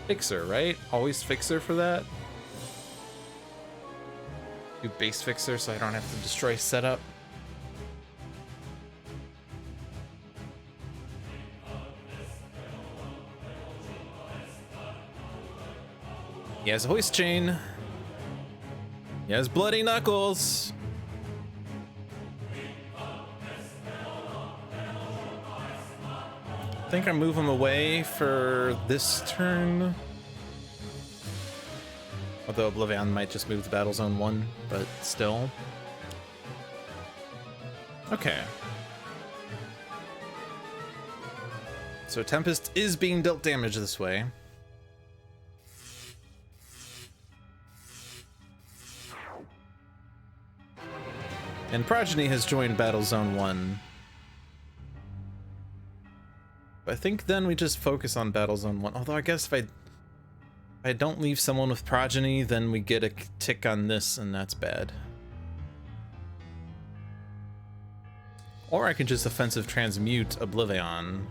Fixer, right? Always Fixer for that. Do base Fixer so I don't have to destroy setup. He has Hoist Chain. He has Bloody Knuckles. I think I move him away for this turn. Although ObvliAeon might just move to Battle Zone 1, but still. Okay. So Tempest is being dealt damage this way. And Progeny has joined Battle Zone 1. I think then we just focus on Battle Zone 1. Although I guess if I don't leave someone with Progeny, then we get a tick on this, and that's bad. Or I can just offensive transmute ObvliAeon.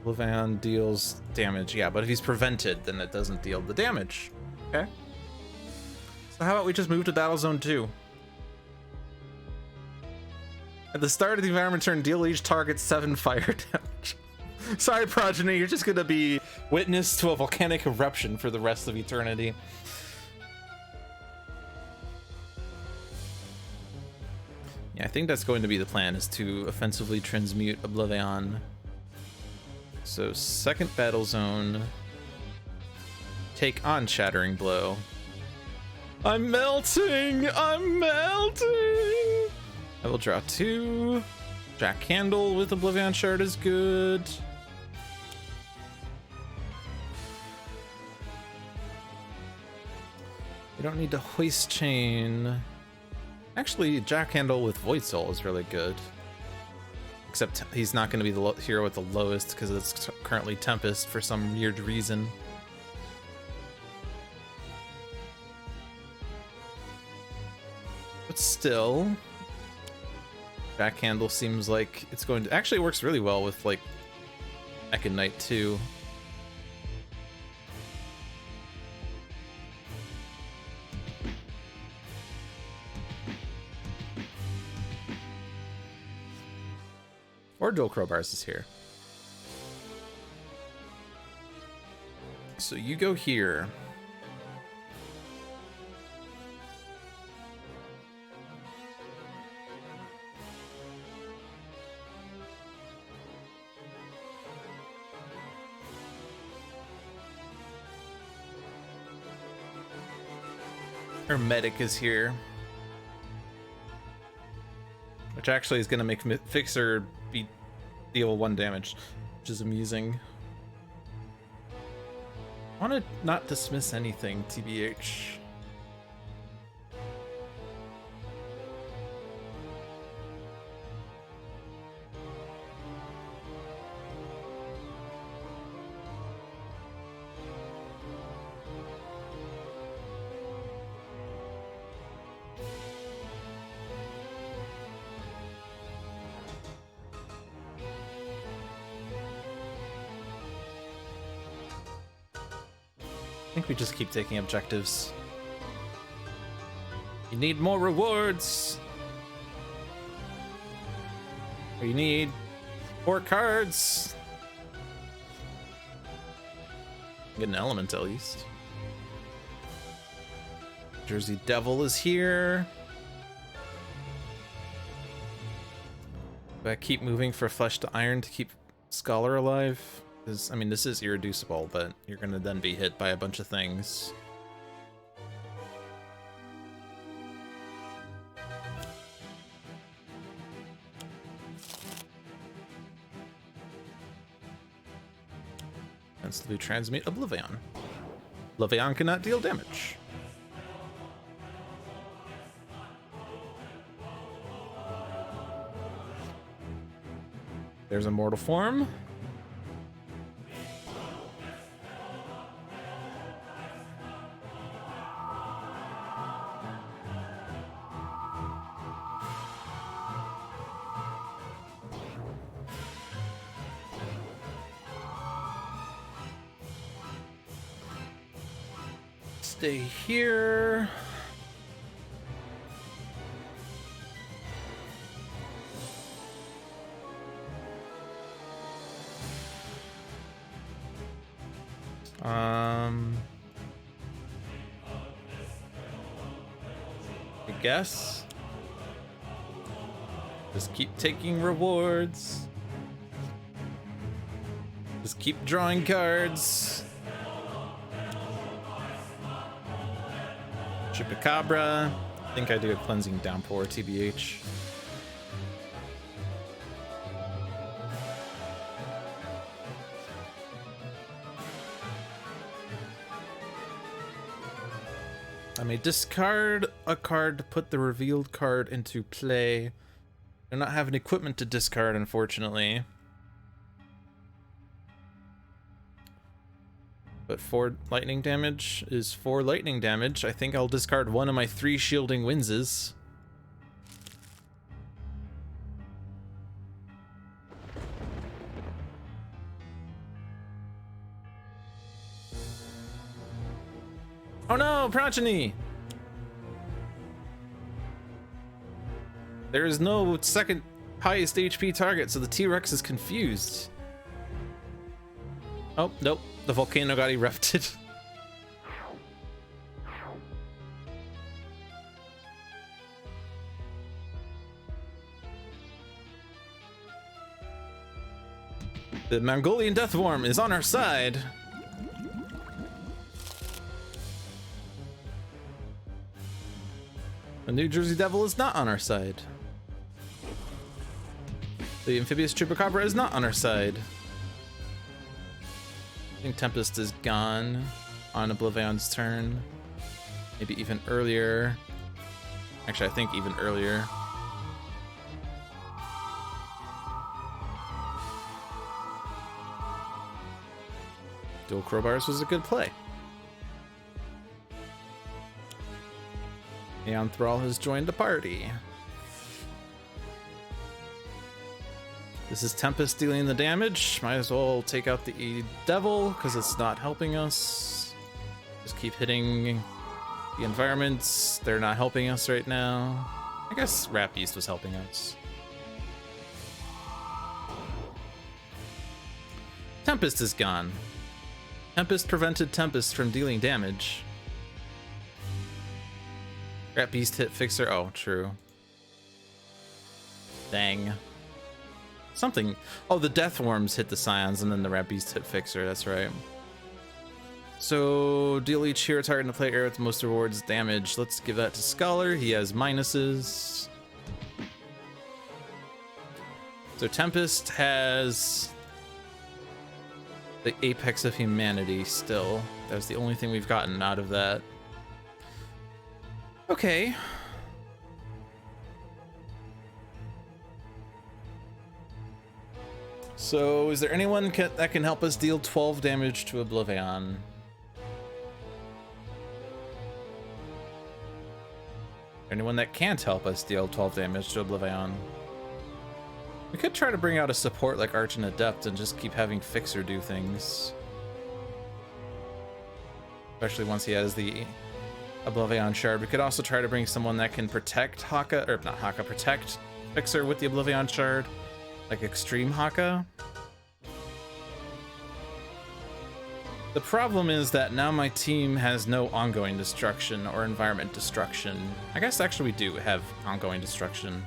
ObvliAeon deals damage, yeah, but if he's prevented, then it doesn't deal the damage. Okay. So how about we just move to Battle Zone 2? At the start of the environment turn, deal each target 7 fire damage. Sorry, Progeny, you're just gonna be witness to a volcanic eruption for the rest of eternity. Yeah, I think that's going to be the plan, is to offensively transmute ObvliAeon. So second Battle Zone, take on Shattering Blow. I'm melting! I'm melting! I will draw 2. Jack Candle with ObvliAeon Shard is good. You don't need to Hoist Chain. Actually, Jack Candle with Void Soul is really good. Except he's not going to be the hero with the lowest because it's currently Tempest for some weird reason. But still, Jack Candle seems like it's going to actually works really well with like Mecha Knight too. dual crowbars is here. So you go here. Our medic is here. Which actually is going to make Fixer deal 1 damage, which is amusing. I want to not dismiss anything, TBH. I think we just keep taking objectives. You need more rewards. Or you need 4 cards. Get an element at least. Jersey Devil is here. Do I keep moving for Flesh to Iron to keep Scholar alive? Because, I mean, this is irreducible, but you're gonna then be hit by a bunch of things. Instantly transmute ObvliAeon. ObvliAeon cannot deal damage. There's a mortal form. Stay here. I guess. Just keep taking rewards. Just keep drawing cards. Chupacabra. I think I do a cleansing downpour, TBH. I may discard a card to put the revealed card into play. I do not have an equipment to discard, unfortunately. But 4 lightning damage is 4 lightning damage. I think I'll discard 1 of my 3 shielding winds. Oh no, Progeny! There is no second highest HP target, so the T-Rex is confused. Oh, nope. The volcano got erupted. The Mongolian Deathworm is on our side. The New Jersey Devil is not on our side. The Amphibious Chupacabra is not on our side. I think Tempest is gone on ObvliAeon's turn. Maybe even earlier. Actually, I think even earlier. Dual Crowbars was a good play. Aeon Thrall has joined the party. This is Tempest dealing the damage. Might as well take out the Devil because it's not helping us. Just keep hitting the environments. They're not helping us right now. I guess Rat Beast was helping us. Tempest is gone. Tempest prevented Tempest from dealing damage. Rat Beast hit Fixer. Oh, true. Dang. Something. Oh, the Death Worms hit the Scions, and then the Rat Beast hit Fixer. That's right. So, deal each hero target in the play area with the most rewards damage. Let's give that to Scholar. He has minuses. So, Tempest has the Apex of Humanity still. That was the only thing we've gotten out of that. Okay. So, is there anyone that can help us deal 12 damage to ObvliAeon? Anyone that can't help us deal 12 damage to ObvliAeon? We could try to bring out a support like Arch and Adept and just keep having Fixer do things. Especially once he has the ObvliAeon Shard. We could also try to bring someone that can protect Haka, or not Haka, protect Fixer with the ObvliAeon Shard. Like Extreme Haka. The problem is that now my team has no ongoing destruction or environment destruction. I guess actually we do have ongoing destruction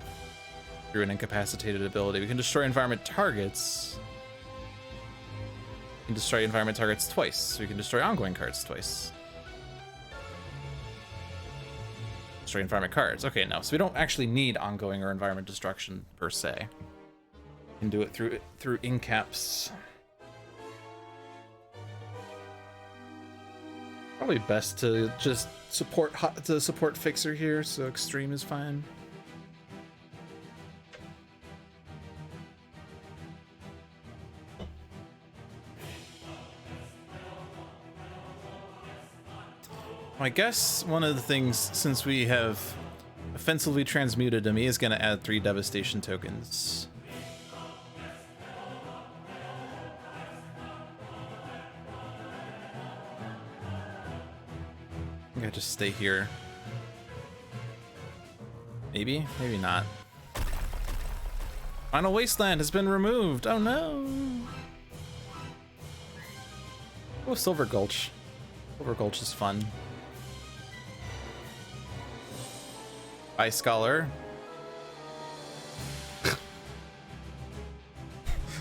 through an incapacitated ability. We can destroy environment targets. We can destroy environment targets twice. So we can destroy ongoing cards twice. Destroy environment cards. Okay, no. So we don't actually need ongoing or environment destruction per se. We can do it through incaps. Probably best to just support Fixer here, so Extreme is fine. I guess one of the things, since we have offensively transmuted him, he is going to add 3 devastation tokens. I think I just stay here. Maybe, maybe not. Final Wasteland has been removed. Oh no. Oh, Silver Gulch. Silver Gulch is fun. Bye, Scholar.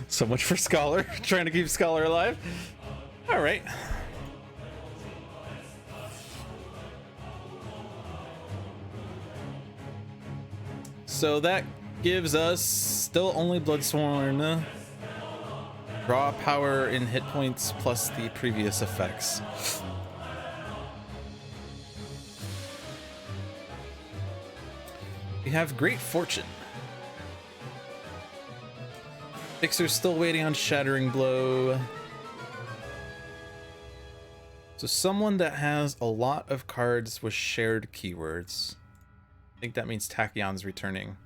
So much for Scholar. Trying to keep Scholar alive. All right. So that gives us still only Bloodsworn. Raw power in hit points plus the previous effects. We have Great Fortune. Fixer's still waiting on Shattering Blow. So someone that has a lot of cards with shared keywords. I think that means Tachyon's returning.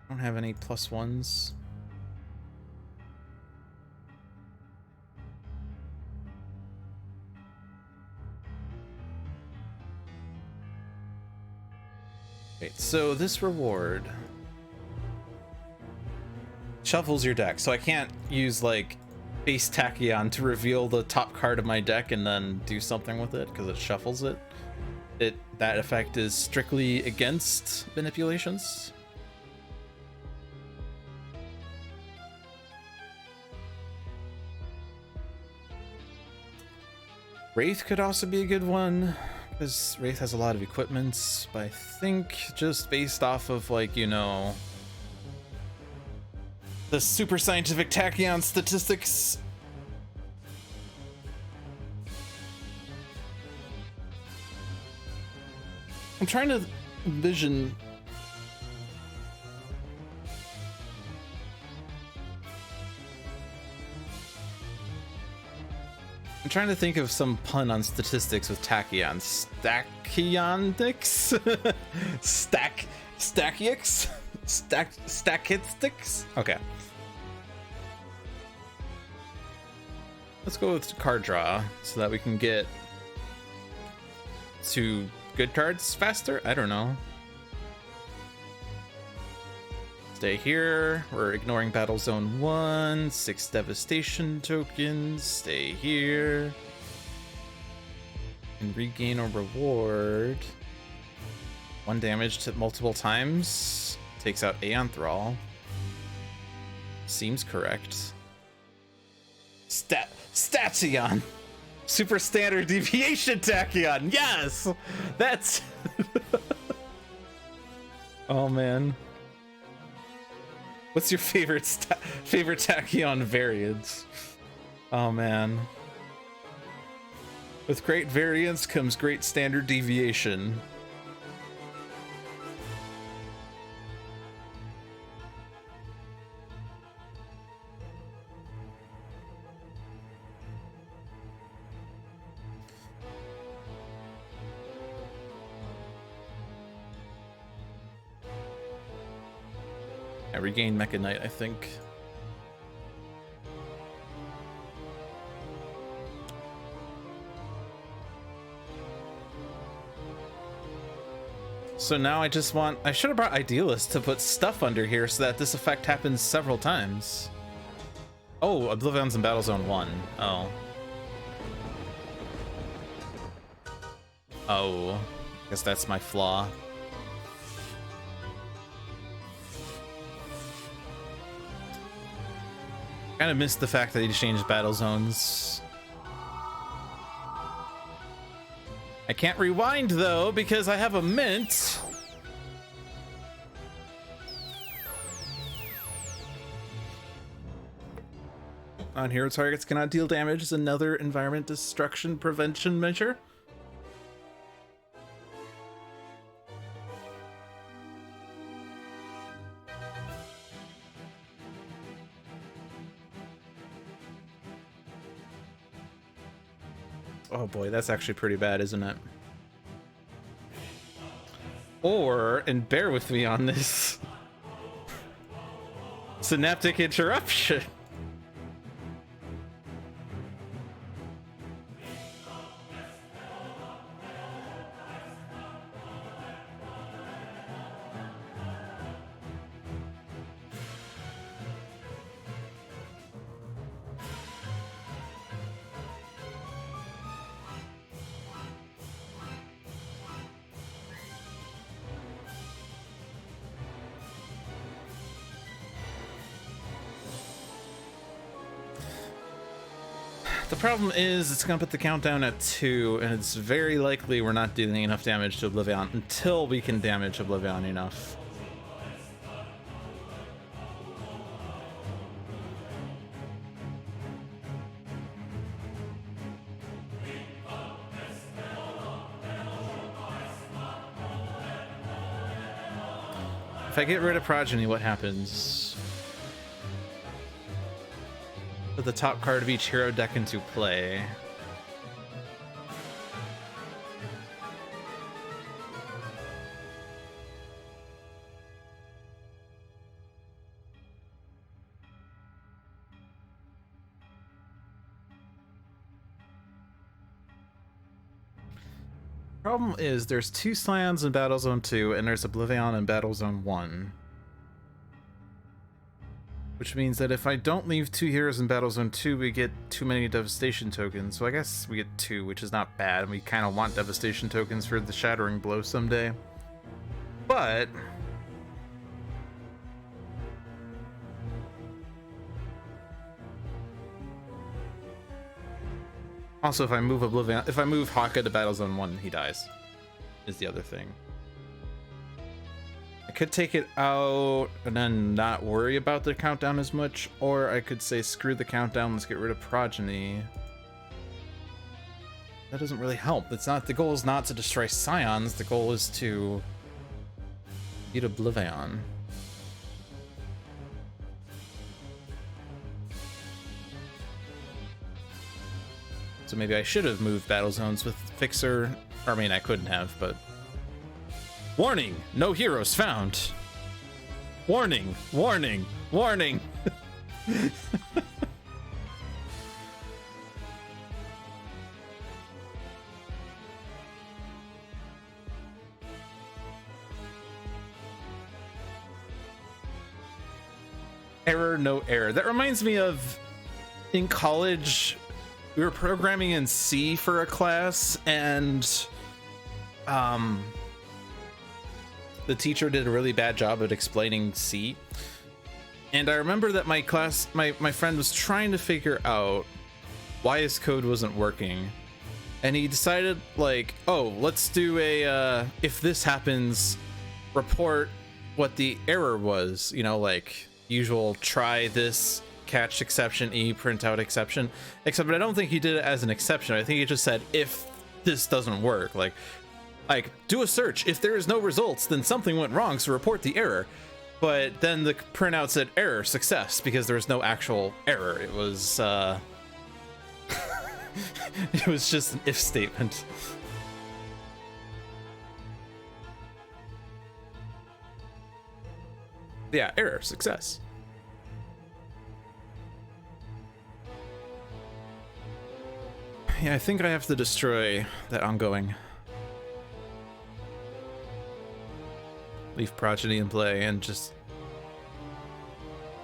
I don't have any +1s. Wait, so this reward shuffles your deck, so I can't use like base Tachyon to reveal the top card of my deck and then do something with it because it shuffles it. That effect is strictly against manipulations. Wraith could also be a good one, because Wraith has a lot of equipments, but I think just based off of, like, you know, the super scientific Tachyon statistics, I'm trying to envision I'm trying to think of some pun on statistics with Tachyon. Stachyonics? Stachyx? Statistics? Okay. Let's go with card draw so that we can get to good cards faster? I don't know. Stay here. We're ignoring Battle Zone 1. 6 devastation tokens. Stay here. And regain a reward. 1 damage to multiple times. Takes out Aeon Thrall. Seems correct. Station! Super standard deviation tachyon! Yes! That's... Oh man. What's your favorite tachyon variants? Oh man. With great variance comes great standard deviation. I regained Mecha Knight, I think. So now I just want... I should have brought Idealist to put stuff under here so that this effect happens several times. Oh, ObvliAeon's in Battle Zone 1. Oh. Oh. Guess that's my flaw. Kind of missed the fact that he changed battle zones. I can't rewind though because I have a mint. Non-hero targets cannot deal damage is another environment destruction prevention measure. Oh boy, that's actually pretty bad, isn't it? Or, and bear with me on this, synaptic interruption. The problem is it's gonna put the countdown at 2, and it's very likely we're not doing enough damage to ObvliAeon until we can damage ObvliAeon enough. If I get rid of Progeny, what happens? Put the top card of each hero deck into play. Problem is there's 2 Scions in Battle Zone 2 and there's ObvliAeon in Battle Zone 1. Which means that if I don't leave 2 heroes in Battle Zone 2, we get too many Devastation tokens. So I guess we get 2, which is not bad. And we kind of want Devastation tokens for the Shattering Blow someday. But... also, if I move ObvliAeon, if I move Haka to Battle Zone 1, he dies. Is the other thing. I could take it out and then not worry about the countdown as much, or I could say screw the countdown, let's get rid of Progeny. That doesn't really help. It's not, the goal is not to destroy Scions, the goal is to beat ObvliAeon. So maybe I should have moved battle zones with Fixer. Or, I mean, I couldn't have, but... Warning! No heroes found! Warning! Warning! Warning! Error, no error. That reminds me of in college, we were programming in C for a class, and the teacher did a really bad job at explaining C. And I remember that my friend was trying to figure out why his code wasn't working. And he decided, like, oh, let's do a, if this happens, report what the error was. You know, like, usual try this, catch exception, print out exception. Except I don't think he did it as an exception. I think he just said, if this doesn't work, like, do a search. If there is no results, then something went wrong, so report the error. But then the printout said error, success, because there was no actual error. It was, it was just an if statement. Yeah, error, success. Yeah, I think I have to destroy that ongoing. Leave Progeny in play and just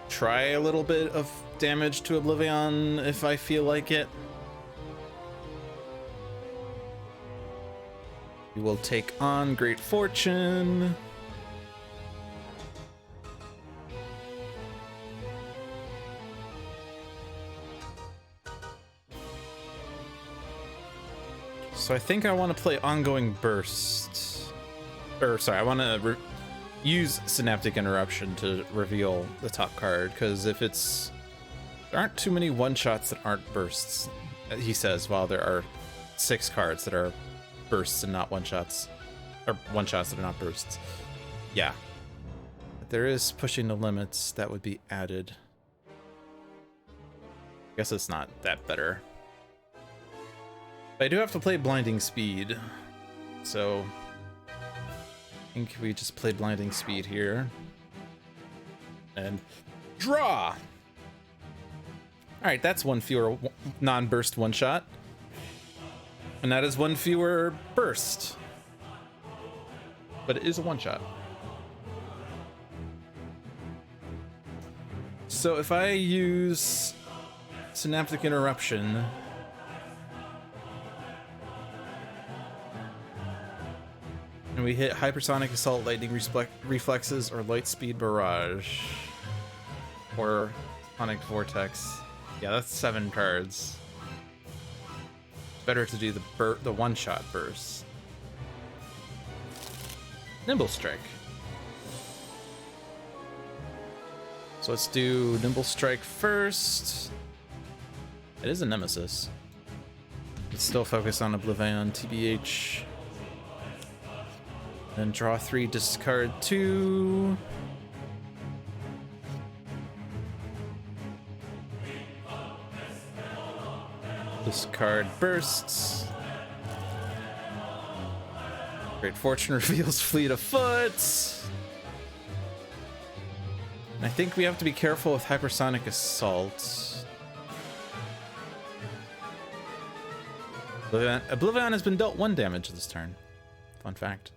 try a little bit of damage to ObvliAeon if I feel like it. We will take on Great Fortune. So I think I want to play Ongoing Burst. Or sorry, I want to use Synaptic Interruption to reveal the top card, because if it's... There aren't too many one-shots that aren't bursts, he says, while there are 6 cards that are bursts and not one-shots. Or one-shots that are not bursts. Yeah. But there is pushing the limits that would be added. I guess it's not that better. But I do have to play Blinding Speed, so I think we just play Blinding Speed here. And draw! Alright, that's one fewer non-burst one-shot. And that is one fewer burst. But it is a one-shot. So if I use Synaptic Interruption, and we hit Hypersonic Assault, Lightning Reflexes, or Lightspeed Barrage, or Sonic Vortex. Yeah, that's 7 cards. Better to do the one-shot burst. Nimble Strike. So let's do Nimble Strike first. It is a Nemesis. Let's still focus on ObvliAeon, TBH. Then draw 3, discard 2. Discard bursts. Great Fortune reveals Fleet of Foot. And I think we have to be careful with Hypersonic Assault. ObvliAeon has been dealt 1 damage this turn. Fun fact.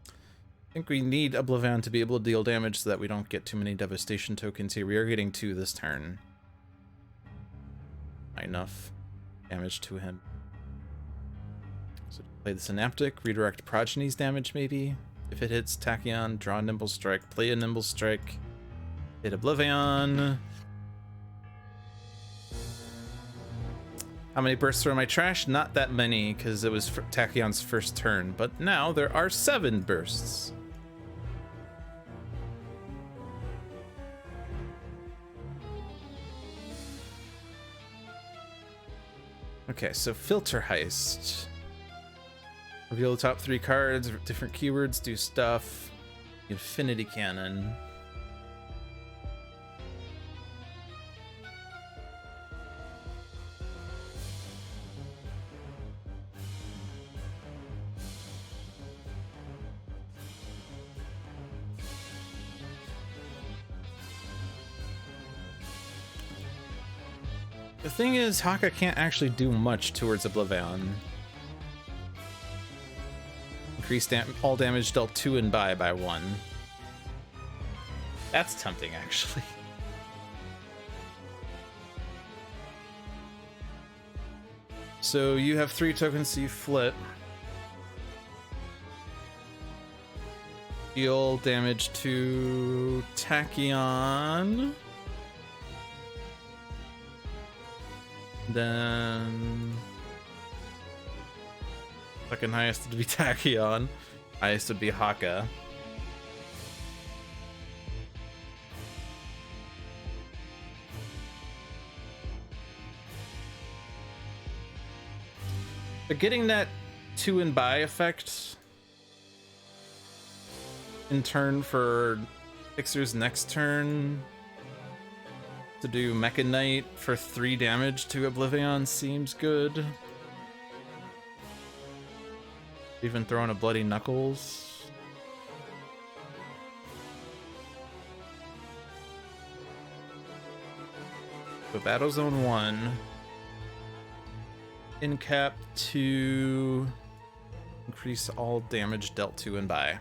I think we need ObvliAeon to be able to deal damage so that we don't get too many devastation tokens here. We are getting 2 this turn. Not enough damage to him. So play the Synaptic, redirect Progeny's damage maybe. If it hits Tachyon, draw a Nimble Strike, play a Nimble Strike, hit ObvliAeon. How many bursts are in my trash? Not that many, because it was Tachyon's first turn, but now there are 7 bursts. Okay, so Filter Heist. Reveal the top 3 cards, different keywords, do stuff. Infinity Cannon. The thing is, Haka can't actually do much towards ObvliAeon. Increase all damage dealt to and by 1. That's tempting, actually. So you have 3 tokens, so you flip. Deal damage to Tachyon. Then second highest would be Tachyon. Highest would be Haka. But getting that 2 and buy effect in turn for Fixer's next turn to do Mecha Knight for 3 damage to ObvliAeon seems good. Even throwing a Bloody Knuckles. So Battle Zone 1. In cap to increase all damage dealt to and by.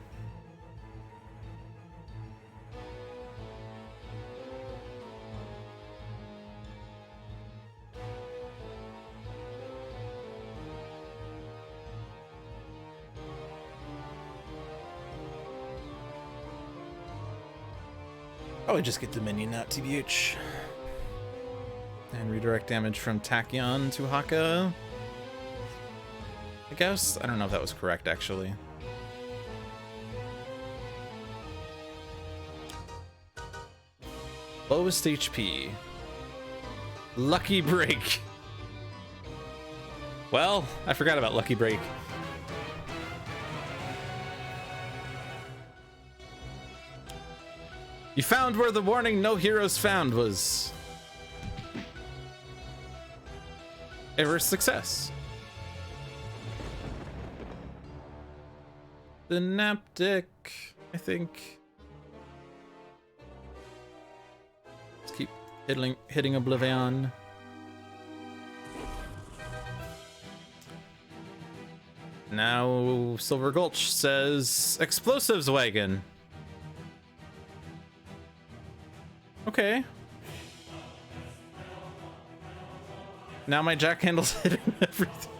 Oh, I just get the minion out, TBH. And redirect damage from Tachyon to Haka. I guess. I don't know if that was correct, actually. Lowest HP. Lucky Break. Well, I forgot about Lucky Break. You found where the warning "No Heroes Found" was. Ever success. Synaptic, I think. Let's keep hitting ObvliAeon. Now Silver Gulch says Explosives Wagon. Okay. Now my jack handle's hitting everything.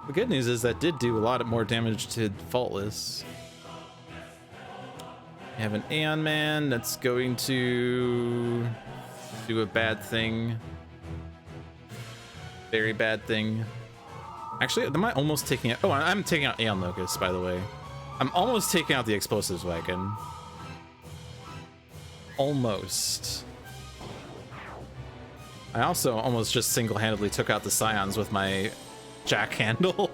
The good news is that did do a lot more damage to Faultless. You have an Aeon Man that's going to do a bad thing. Very bad thing. Actually, am I almost taking it? Oh, I'm taking out Aeon Locust, by the way. I'm almost taking out the Explosives Wagon. Almost. I also almost just single-handedly took out the Scions with my jack handle.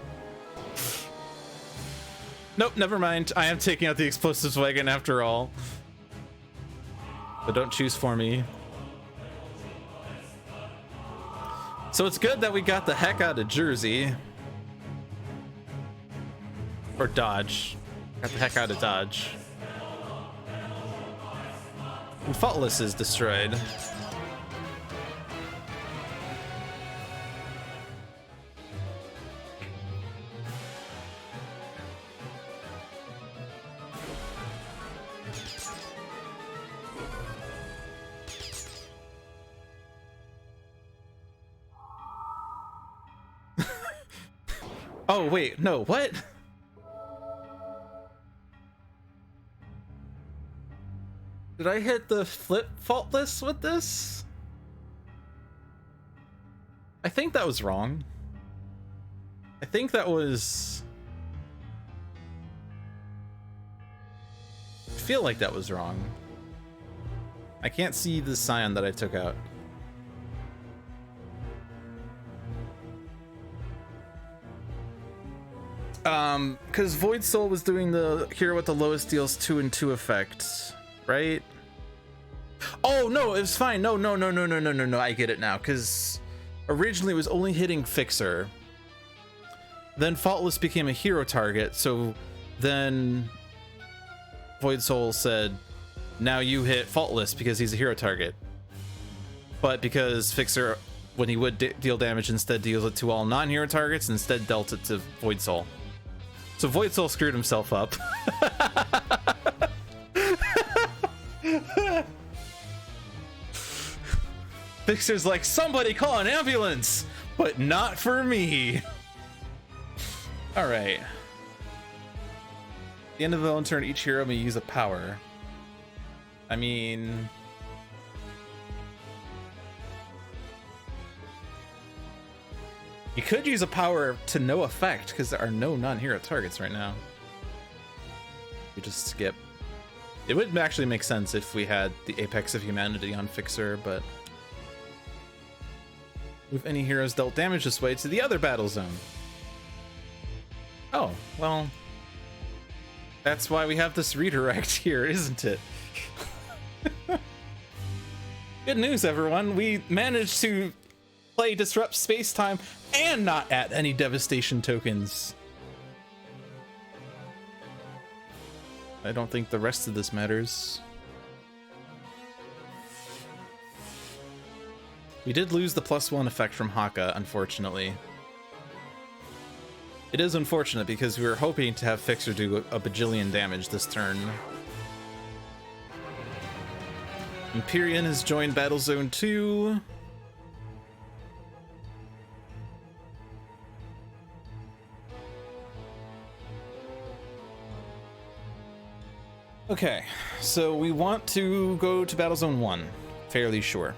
Nope, never mind. I am taking out the Explosives Wagon after all. But don't choose for me. So it's good that we got the heck out of Jersey. Or Dodge. Got the heck out of Dodge. And Faultless is destroyed. Oh, wait, no, what? Did I hit the flip Faultless with this? I think that was wrong. I think that was... I feel like that was wrong. I can't see the Scion that I took out. Because Void Soul was doing the hero with the lowest deals 2 and 2 effects, right? Oh no, it was fine. No, I get it now. Because originally it was only hitting Fixer. Then Faultless became a hero target, so then Void Soul said, now you hit Faultless because he's a hero target. But because Fixer, when he would deal damage, instead deals it to all non-hero targets, instead dealt it to Void Soul. So Void Soul screwed himself up. Fixer's like, somebody call an ambulance, but not for me. All right. At the end of the lone turn, each hero may use a power. I mean, you could use a power to no effect because there are no non-hero targets right now. We just skip. It would actually make sense if we had the Apex of Humanity on Fixer, but move any heroes dealt damage this way to the other battle zone. Oh, well, that's why we have this redirect here, isn't it? Good news, everyone. We managed to play Disrupt Space-Time and not add any devastation tokens. I don't think the rest of this matters. We did lose the +1 effect from Haka, unfortunately. It is unfortunate because we were hoping to have Fixer do a bajillion damage this turn. Empyrean has joined Battle Zone 2. Okay, so we want to go to Battle Zone 1, fairly sure.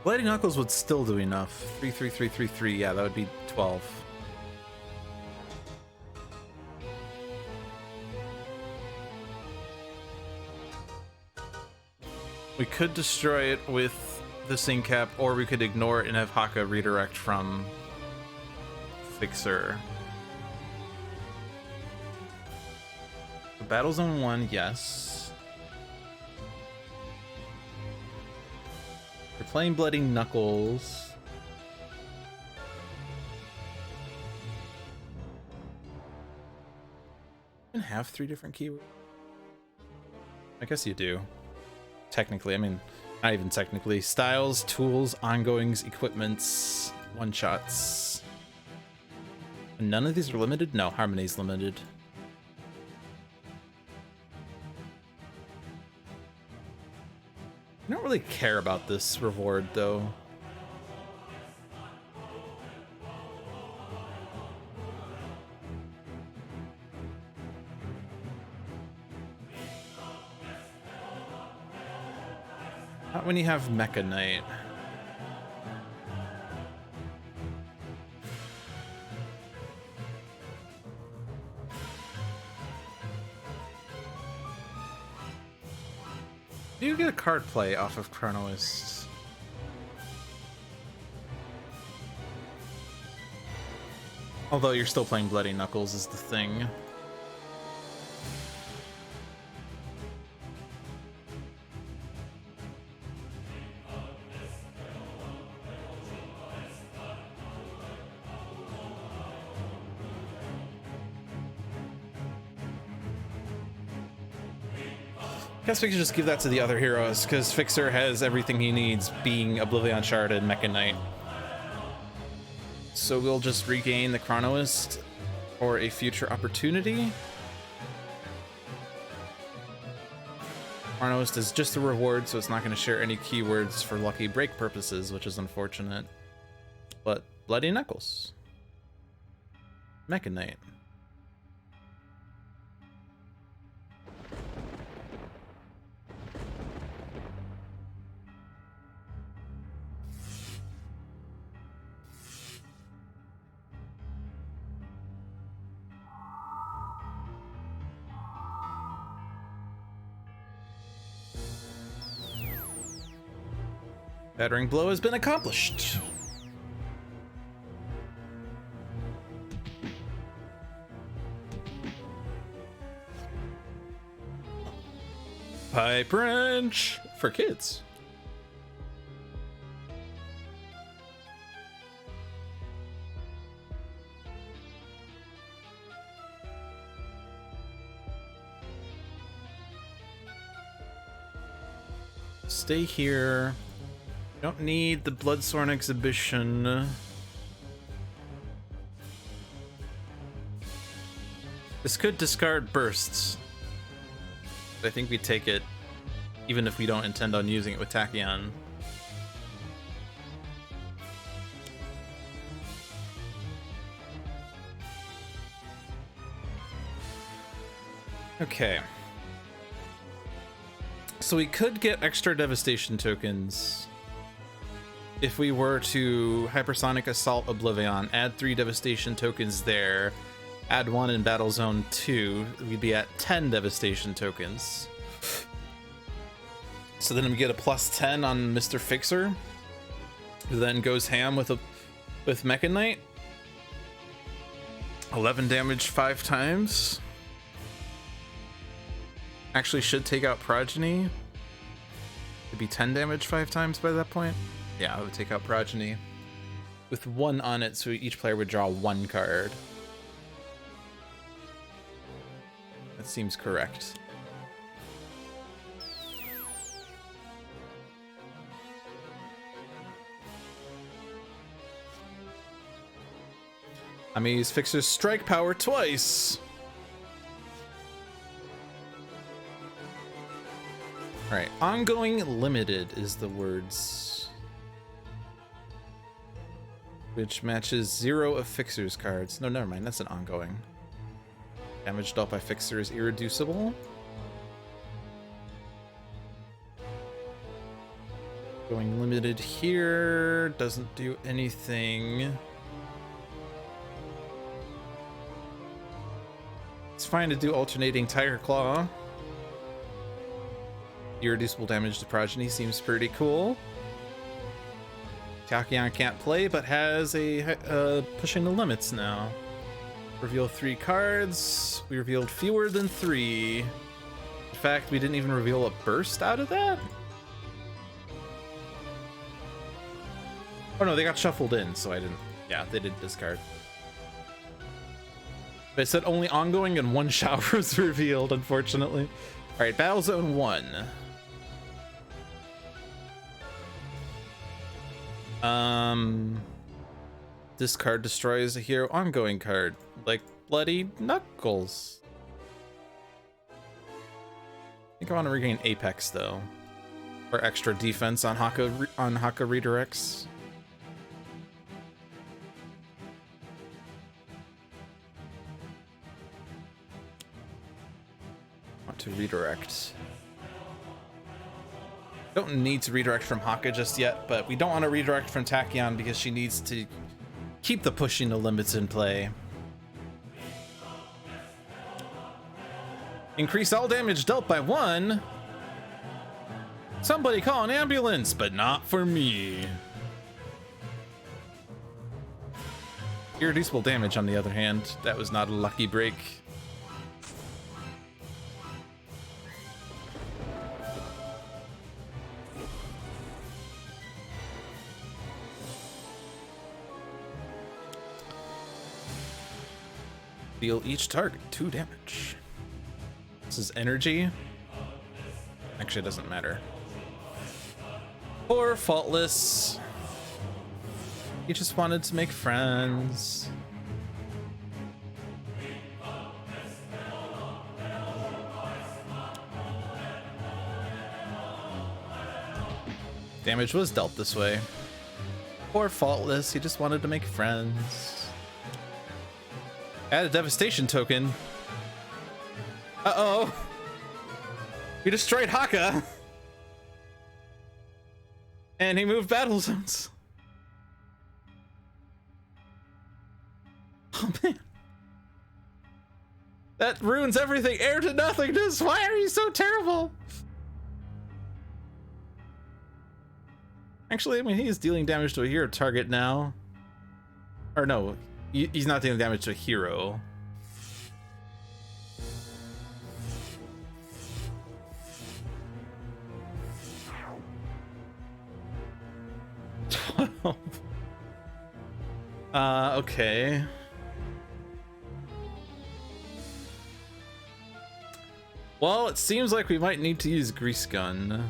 Bloody Knuckles would still do enough. 3, 3, 3, 3, 3. Yeah, that would be 12. We could destroy it with the Sync Cap, or we could ignore it and have Haka redirect from Fixer. Battle Zone 1, yes. We're playing Bloody Knuckles. You can have 3 different keywords. I guess you do. Technically, I mean, not even technically. Styles, tools, ongoings, equipments, one-shots. And none of these are limited? No, Harmony's limited. I don't really care about this reward, though. Not when you have Mecha Knight. You get a card play off of Chronoist. Although you're still playing Bloody Knuckles is the thing. Guess we could just give that to the other heroes, because Fixer has everything he needs, being ObvliAeon Shard and Mecha Knight. So we'll just regain the Chronoist for a future opportunity. Chronoist is just a reward, so it's not going to share any keywords for lucky break purposes, which is unfortunate. But Bloody Knuckles. Mecha Knight. Battering blow has been accomplished. Pipe wrench for kids. Stay here. Don't need the Bloodsorn exhibition. This could discard bursts. But I think we take it, even if we don't intend on using it with Tachyon. Okay. So we could get extra devastation tokens if we were to Hypersonic Assault ObvliAeon, add 3 devastation tokens there, add 1 in Battle Zone 2, we'd be at 10 devastation tokens. So then we get a +10 on Mr. Fixer, who then goes ham with Mecha Knight. 11 damage 5 times. Actually should take out Progeny. It'd be 10 damage 5 times by that point. Yeah, I would take out Progeny with 1 on it, so each player would draw 1 card. That seems correct. I'm gonna use Fixer's strike power twice. All right, ongoing limited is the words, which matches 0 of Fixer's cards. No, never mind, that's an ongoing. Damage dealt by Fixer is irreducible. Going limited here doesn't do anything. It's fine to do alternating Tiger Claw. Irreducible damage to Progeny seems pretty cool. Tachyon can't play, but has a pushing the limits now. Reveal 3 cards. We revealed fewer than 3. In fact, we didn't even reveal a burst out of that? Oh no, they got shuffled in, so I didn't. Yeah, they did discard. But it said only ongoing and 1 shower was revealed, unfortunately. Alright, Battle Zone 1. This card destroys a hero ongoing card, like Bloody Knuckles. I think I want to regain Apex though, or extra defense on Haka redirects. Want to redirect. Don't need to redirect from Haka just yet, but we don't want to redirect from Tachyon because she needs to keep the pushing the limits in play. Increase all damage dealt by 1. Somebody call an ambulance, but not for me. Irreducible damage, on the other hand, that was not a lucky break. Deal each target 2 damage. This is energy. Actually, it doesn't matter. Or Faultless. He just wanted to make friends. Damage was dealt this way. Poor Faultless, he just wanted to make friends. Add a devastation token. Uh-oh. We destroyed Haka. And he moved battle zones. Oh man. That ruins everything. Heir to nothingness. Why are you so terrible? Actually, I mean, he's dealing damage to a hero target now. Or no, he's not dealing damage to a hero. Okay. Well, it seems like we might need to use Grease Gun.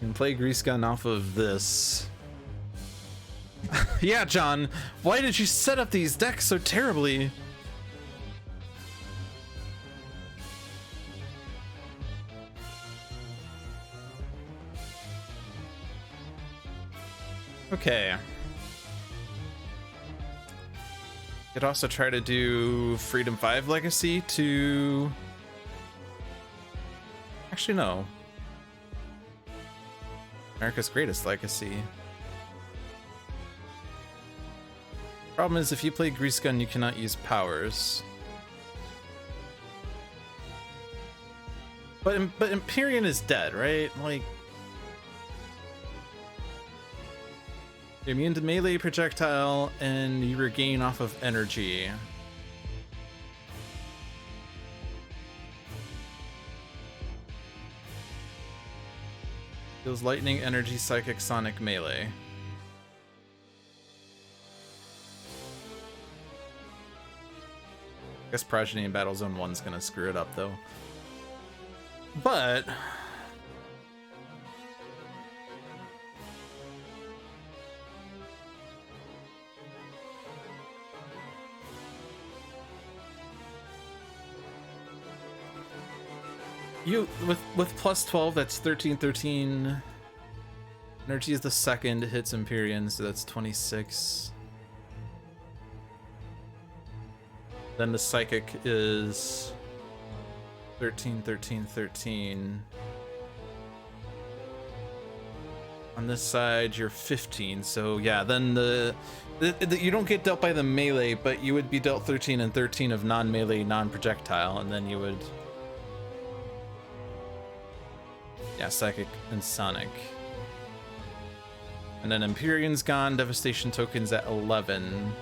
can play Grease Gun off of this. Yeah, John, why did you set up these decks so terribly? Okay. Could also try to do Freedom 5 Legacy to... Actually, no. America's Greatest Legacy. Problem is, if you play Grease Gun, you cannot use powers. But Empyrean is dead, right? Like... You're immune to melee projectile, and you regain off of energy. Deals lightning, energy, psychic, sonic, melee. I guess Progeny in Battle Zone 1's gonna screw it up, though. But... you, with plus 12, that's 13, 13. Energy is the second, hits Empyrean, so that's 26. Then the psychic is 13, 13, 13. On this side, you're 15, so yeah, then you don't get dealt by the melee, but you would be dealt 13 and 13 of non-melee, non-projectile, and then you would... Yeah, psychic and sonic. And then Empyrean's gone, devastation tokens at 11.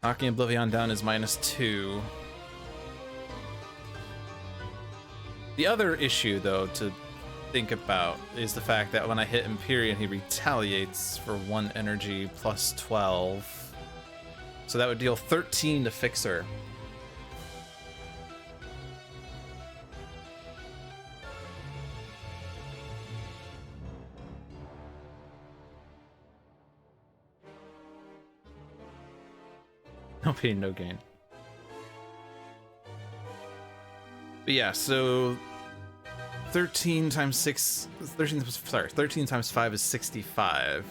Knocking ObvliAeon down is -2. The other issue, though, to think about is the fact that when I hit Empyrean, he retaliates for 1 energy plus 12. So that would deal 13 to Fixer. No pain, no gain. But yeah, so 13 times 6, 13 times 5 is 65.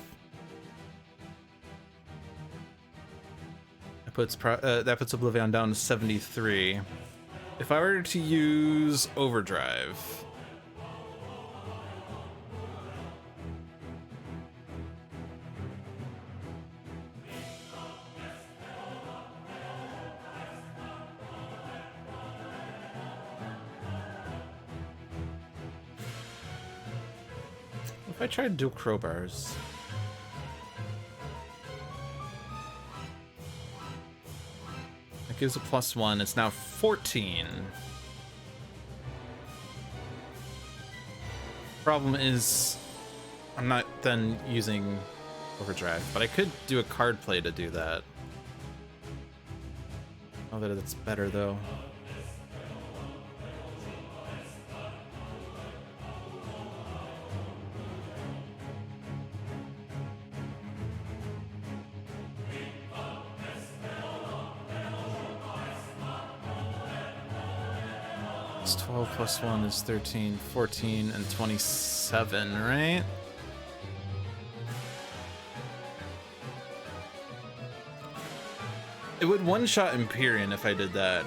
That puts ObvliAeon down to 73. If I were to use Overdrive, I tried to do crowbars. That gives a +1. It's now 14. Problem is, I'm not then using Overdrive, but I could do a card play to do that. Oh, that's better though. It's 12 plus 1 is 13, 14, and 27, right? It would one-shot Empyrean if I did that.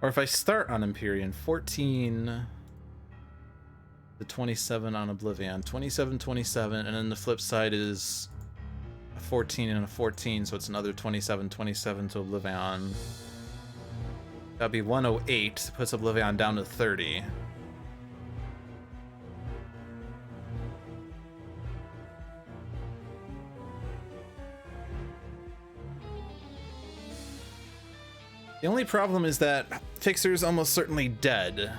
Or if I start on Empyrean, 14 to 27 on ObvliAeon, 27, 27, and then the flip side is a 14 and a 14, so it's another 27, 27 to ObvliAeon. That'd be 108, puts ObvliAeon down to 30. The only problem is that Fixer's almost certainly dead.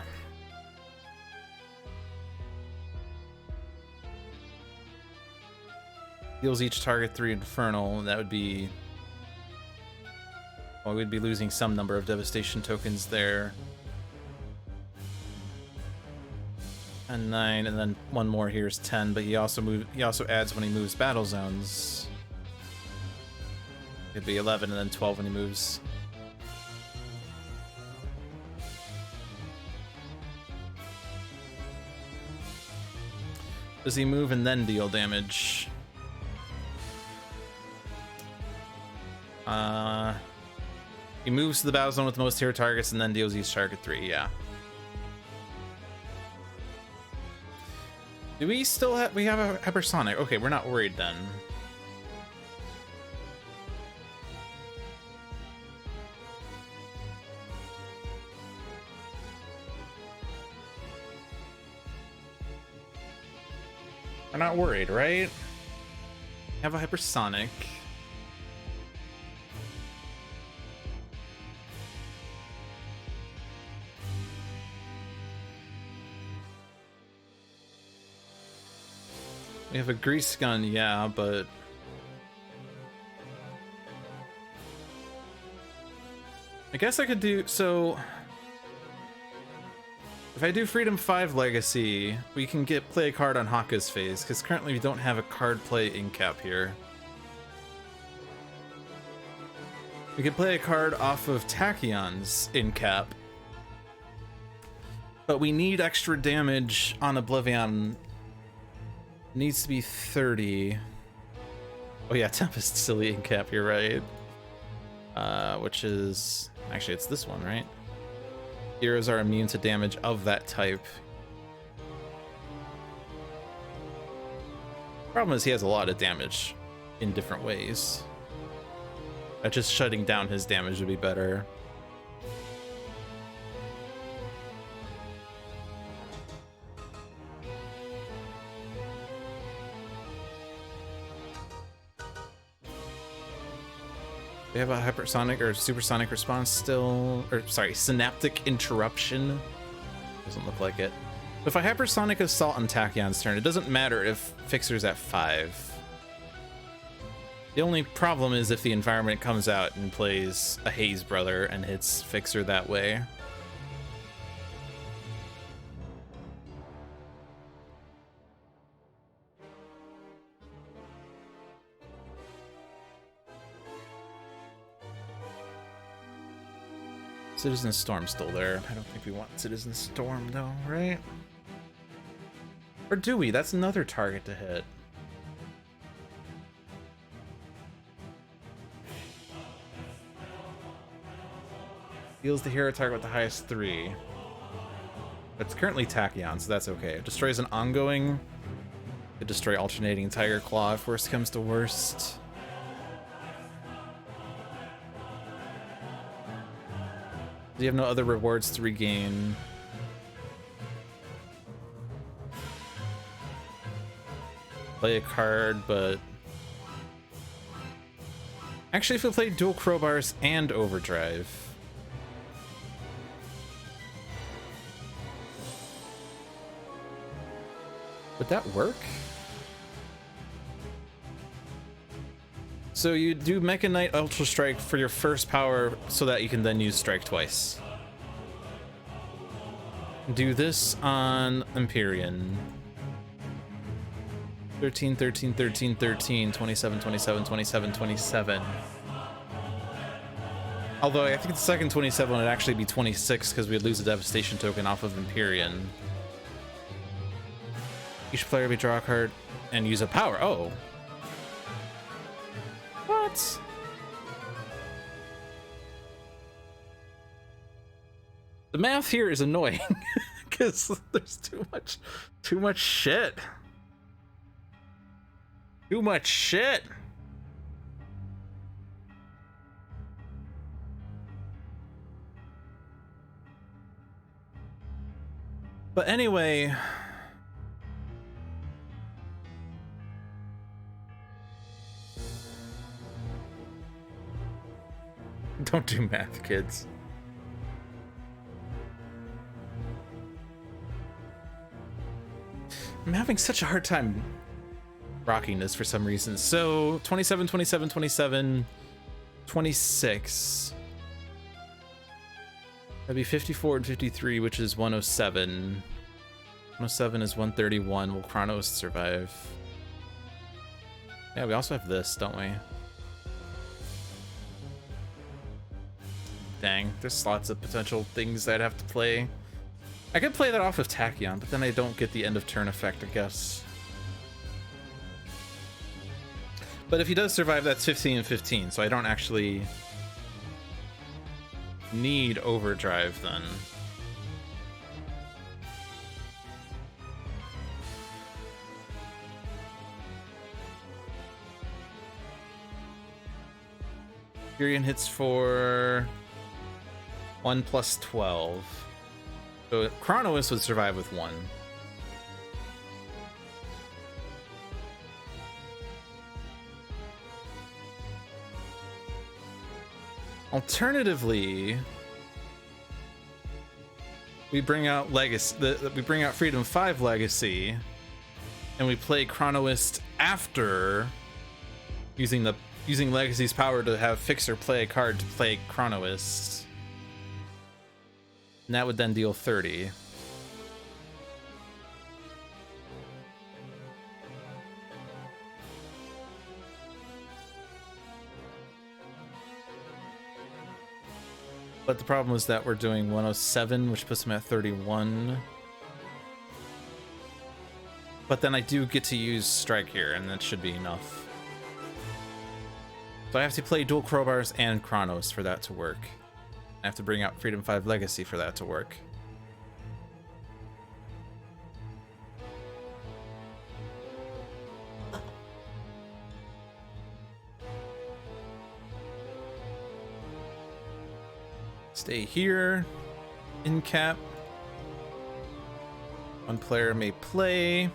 Deals each target 3 Infernal, and that would be... Well, we'd be losing some number of Devastation tokens there. And 9, and then one more here is 10, but he also adds when he moves battle zones. It'd be 11 and then 12 when he moves. Does he move and then deal damage? He moves to the battle zone with the most hero targets and then deals each target 3, yeah. Do we still have... We have a hypersonic. Okay, we're not worried then. We're not worried, right? Have a hypersonic. We have a grease gun, yeah, but... I guess I could do... So... If I do Freedom 5 Legacy, we can play a card on Haka's phase, because currently we don't have a card play in cap here. We could play a card off of Tachyon's in cap. But we need extra damage on ObvliAeon. Needs to be 30. Oh yeah, Tempest silly in cap, you're right. Which is... Actually, it's this one, right? Heroes are immune to damage of that type. Problem is he has a lot of damage in different ways. Just shutting down his damage would be better. We have a hypersonic or supersonic response still, or sorry, synaptic interruption. Doesn't look like it. But if I hypersonic assault on Tachyon's turn, it doesn't matter if Fixer's at 5. The only problem is if the environment comes out and plays a Haze Brother and hits Fixer that way. Citizen Storm's still there. I don't think we want Citizen Storm though, right? Or do we? That's another target to hit. Deals the hero target with the highest 3. It's currently Tachyon, so that's okay. It destroys an ongoing. It destroy alternating Tiger Claw if worst comes to worst. Do you have no other rewards to regain? Play a card, but... Actually, if we play dual crowbars and overdrive... Would that work? So you do Mecha Knight Ultra Strike for your first power so that you can then use Strike twice. Do this on Empyrean. 13, 13, 13, 13, 27, 27, 27, 27. Although I think the second 27 would actually be 26 because we'd lose a Devastation token off of Empyrean. Each player may draw a card and use a power. Oh. What? The math here is annoying because there's too much shit. Too much shit. But anyway, don't do math, kids. I'm having such a hard time rockiness for some reason. So 27, 27, 27, 26. That'd be 54 and 53, which is 107. 107 is 131. Will Chronos survive? Yeah, we also have this, don't we? Dang, there's lots of potential things I'd have to play. I could play that off of Tachyon, but then I don't get the end of turn effect, I guess. But if he does survive, that's 15 and 15, so I don't actually need overdrive then. Furion hits for 1 plus 12. So Chronos would survive with 1. Alternatively, we bring out Legacy. We bring out Freedom 5 Legacy, and we play Chronoist after using Legacy's power to have Fixer play a card to play Chronoist. And that would then deal 30. But the problem is that we're doing 107, which puts him at 31. But then I do get to use Strike here, and that should be enough. So I have to play dual Crowbars and Chronos for that to work. I have to bring out Freedom 5 Legacy for that to work. Stay here. In cap. One player may play.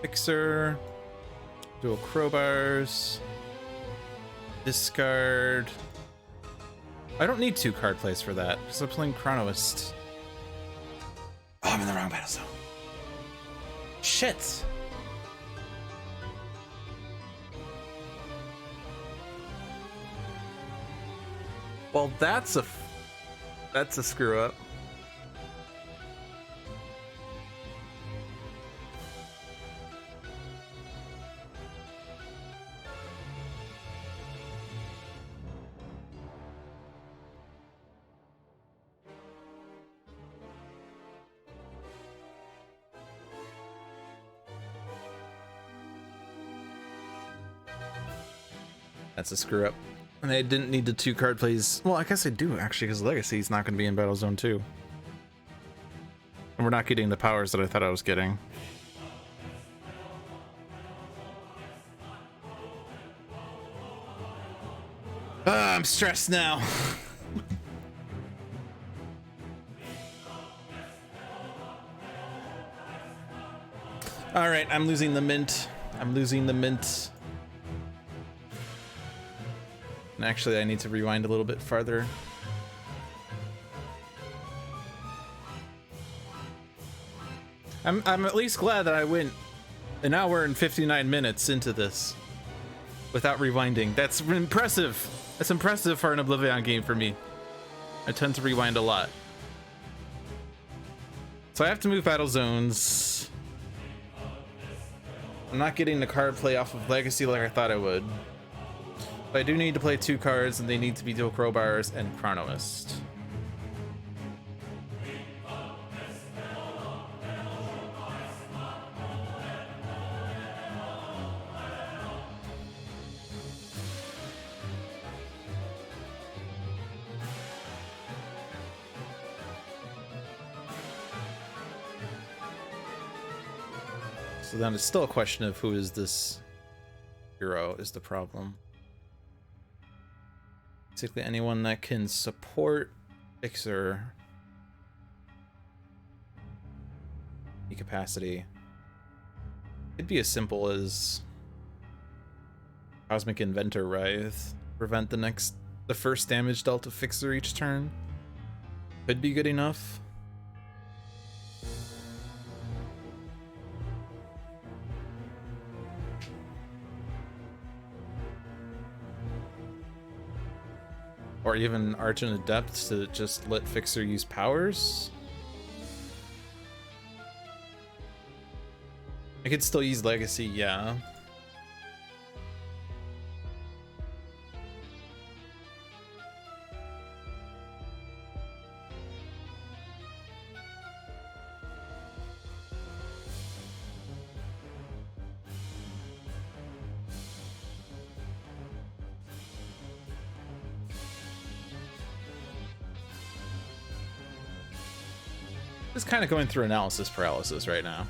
Fixer. Dual Crowbars. Discard. I don't need 2 card plays for that, because I'm playing Chronoist. Oh, I'm in the wrong battle zone. Shit! Well, that's a screw up. That's a screw up. And I didn't need the 2 card plays. Well, I guess I do actually, because Legacy's not going to be in Battle Zone 2. And we're not getting the powers that I thought I was getting. I'm stressed now. All right, I'm losing the mint. I'm losing the mint. And actually, I need to rewind a little bit farther. I'm at least glad that I went an hour and 59 minutes into this without rewinding. That's impressive. That's impressive for an ObvliAeon game for me. I tend to rewind a lot. So I have to move battle zones. I'm not getting the card play off of Legacy like I thought I would. But I do need to play 2 cards, and they need to be dual Crowbars and Chronoist. So then it's still a question of who is this hero is the problem. Basically anyone that can support Fixer capacity. It'd be as simple as Cosmic Inventor Writhe. Prevent the first damage dealt to Fixer each turn. Could be good enough. Or even Argent Adept to just let Fixer use powers. I could still use Legacy, yeah. Just kind of going through analysis paralysis right now.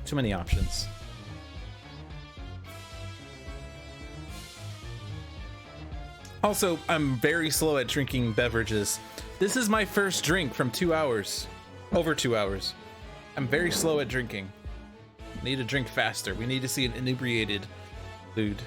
Too many options. Also, I'm very slow at drinking beverages. This is my first drink from 2 hours. Over 2 hours. I'm very slow at drinking. Need to drink faster. We need to see an inebriated dude.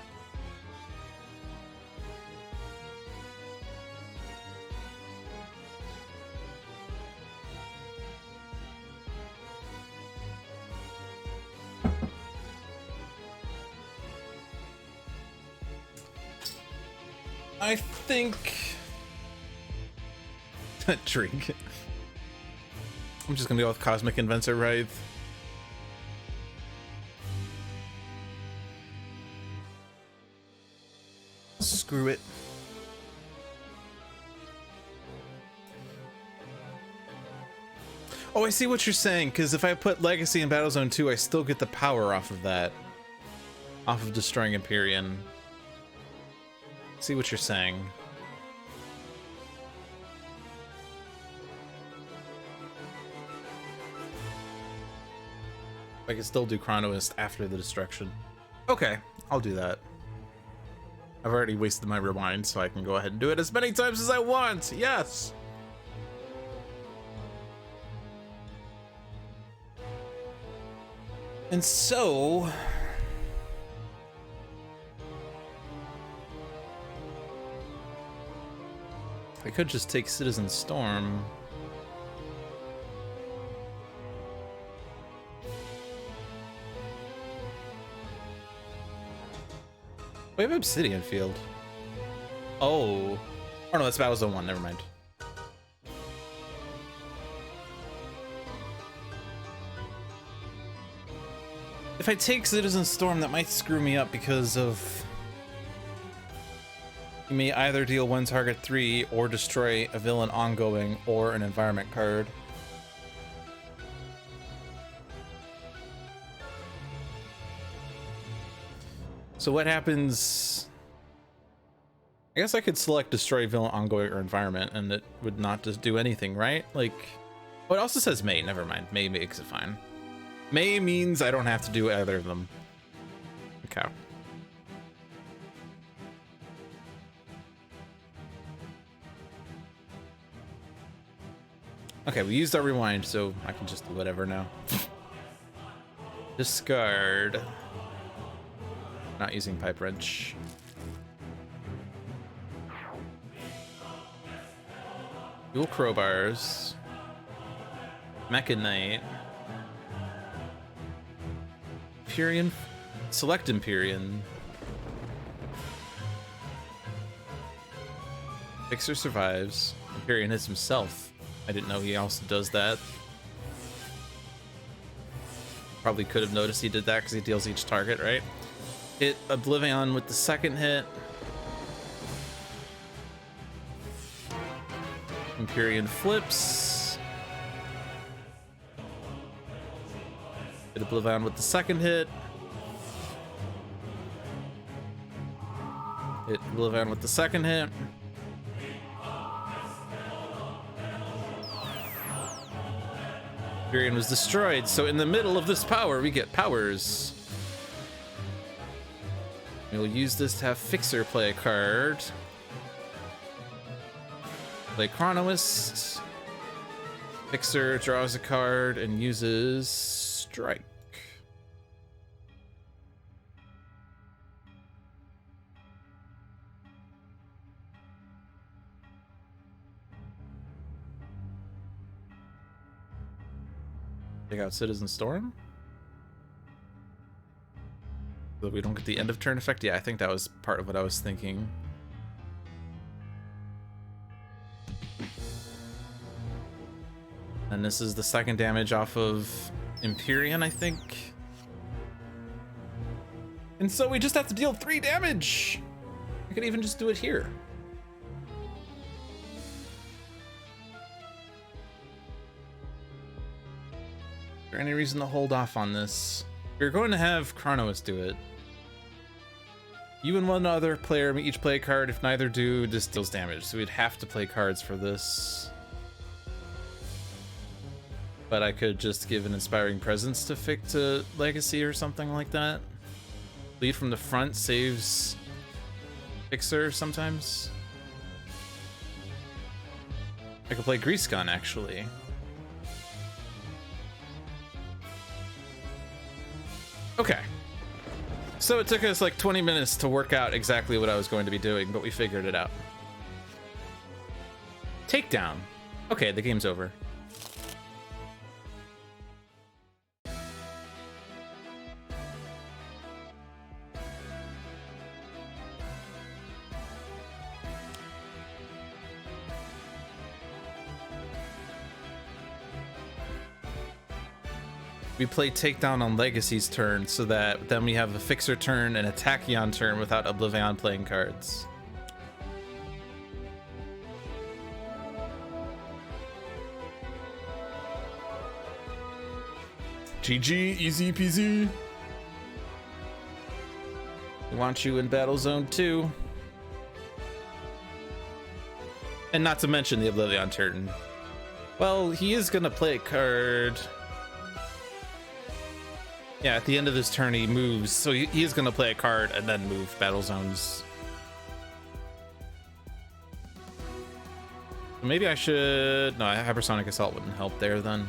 I think drink. I'm just gonna go with Cosmic Inventor Wraith. Screw it. Oh, I see what you're saying, because if I put Legacy in Battlezone 2, I still get the power off of that. Off of destroying Empyrean. See what you're saying. I can still do Chronoist after the destruction. Okay, I'll do that. I've already wasted my rewind, so I can go ahead and do it as many times as I want. Yes! And so... I could just take Citizen Storm. We have Obsidian Field. Oh. Oh no, that's Battlezone 1, never mind. If I take Citizen Storm, that might screw me up because of... You may either deal one target 3 or destroy a villain ongoing or an environment card. So what happens? I guess I could select destroy villain ongoing or environment and it would not just do anything, right? Like, oh, it also says May, never mind. May makes it fine. May means I don't have to do either of them. Okay. Okay, we used our rewind, so I can just do whatever now. Discard. Not using Pipe Wrench. Dual Crowbars. Mechanite. Empyrean. Select Empyrean. Fixer survives. Empyrean hits himself. I didn't know he also does that. Probably could have noticed he did that because he deals each target, right? Hit ObvliAeon with the second hit. Empyrean flips. Hit ObvliAeon with the second hit. Hit ObvliAeon with the second hit. Empyrean was destroyed, so in the middle of this power, we get powers. We'll use this to have Fixer play a card. Play Chronoist. Fixer draws a card and uses Strike. Take out Citizen Storm. So we don't get the end of turn effect. Yeah, I think that was part of what I was thinking. And this is the second damage off of Empyrean, I think. And so we just have to deal 3 damage. I could even just do it here. Is there any reason to hold off on this? We're going to have Chronos do it. You and one other player may each play a card. If neither do, this deals damage. So we'd have to play cards for this. But I could just give an Inspiring Presence to Legacy or something like that. Lead from the front saves Fixer sometimes. I could play Grease Gun, actually. Okay. So it took us like 20 minutes to work out exactly what I was going to be doing, but we figured it out. Takedown. Okay, the game's over. We play Takedown on Legacy's turn, so that then we have a Fixer turn and a Tachyon turn without ObvliAeon playing cards. GG, easy peasy. We want you in Battle Zone 2. And not to mention the ObvliAeon turn. Well, he is gonna play a card. Yeah, at the end of this turn he moves, so he is gonna play a card and then move Battle Zones. Maybe I should... No, Hypersonic Assault wouldn't help there then.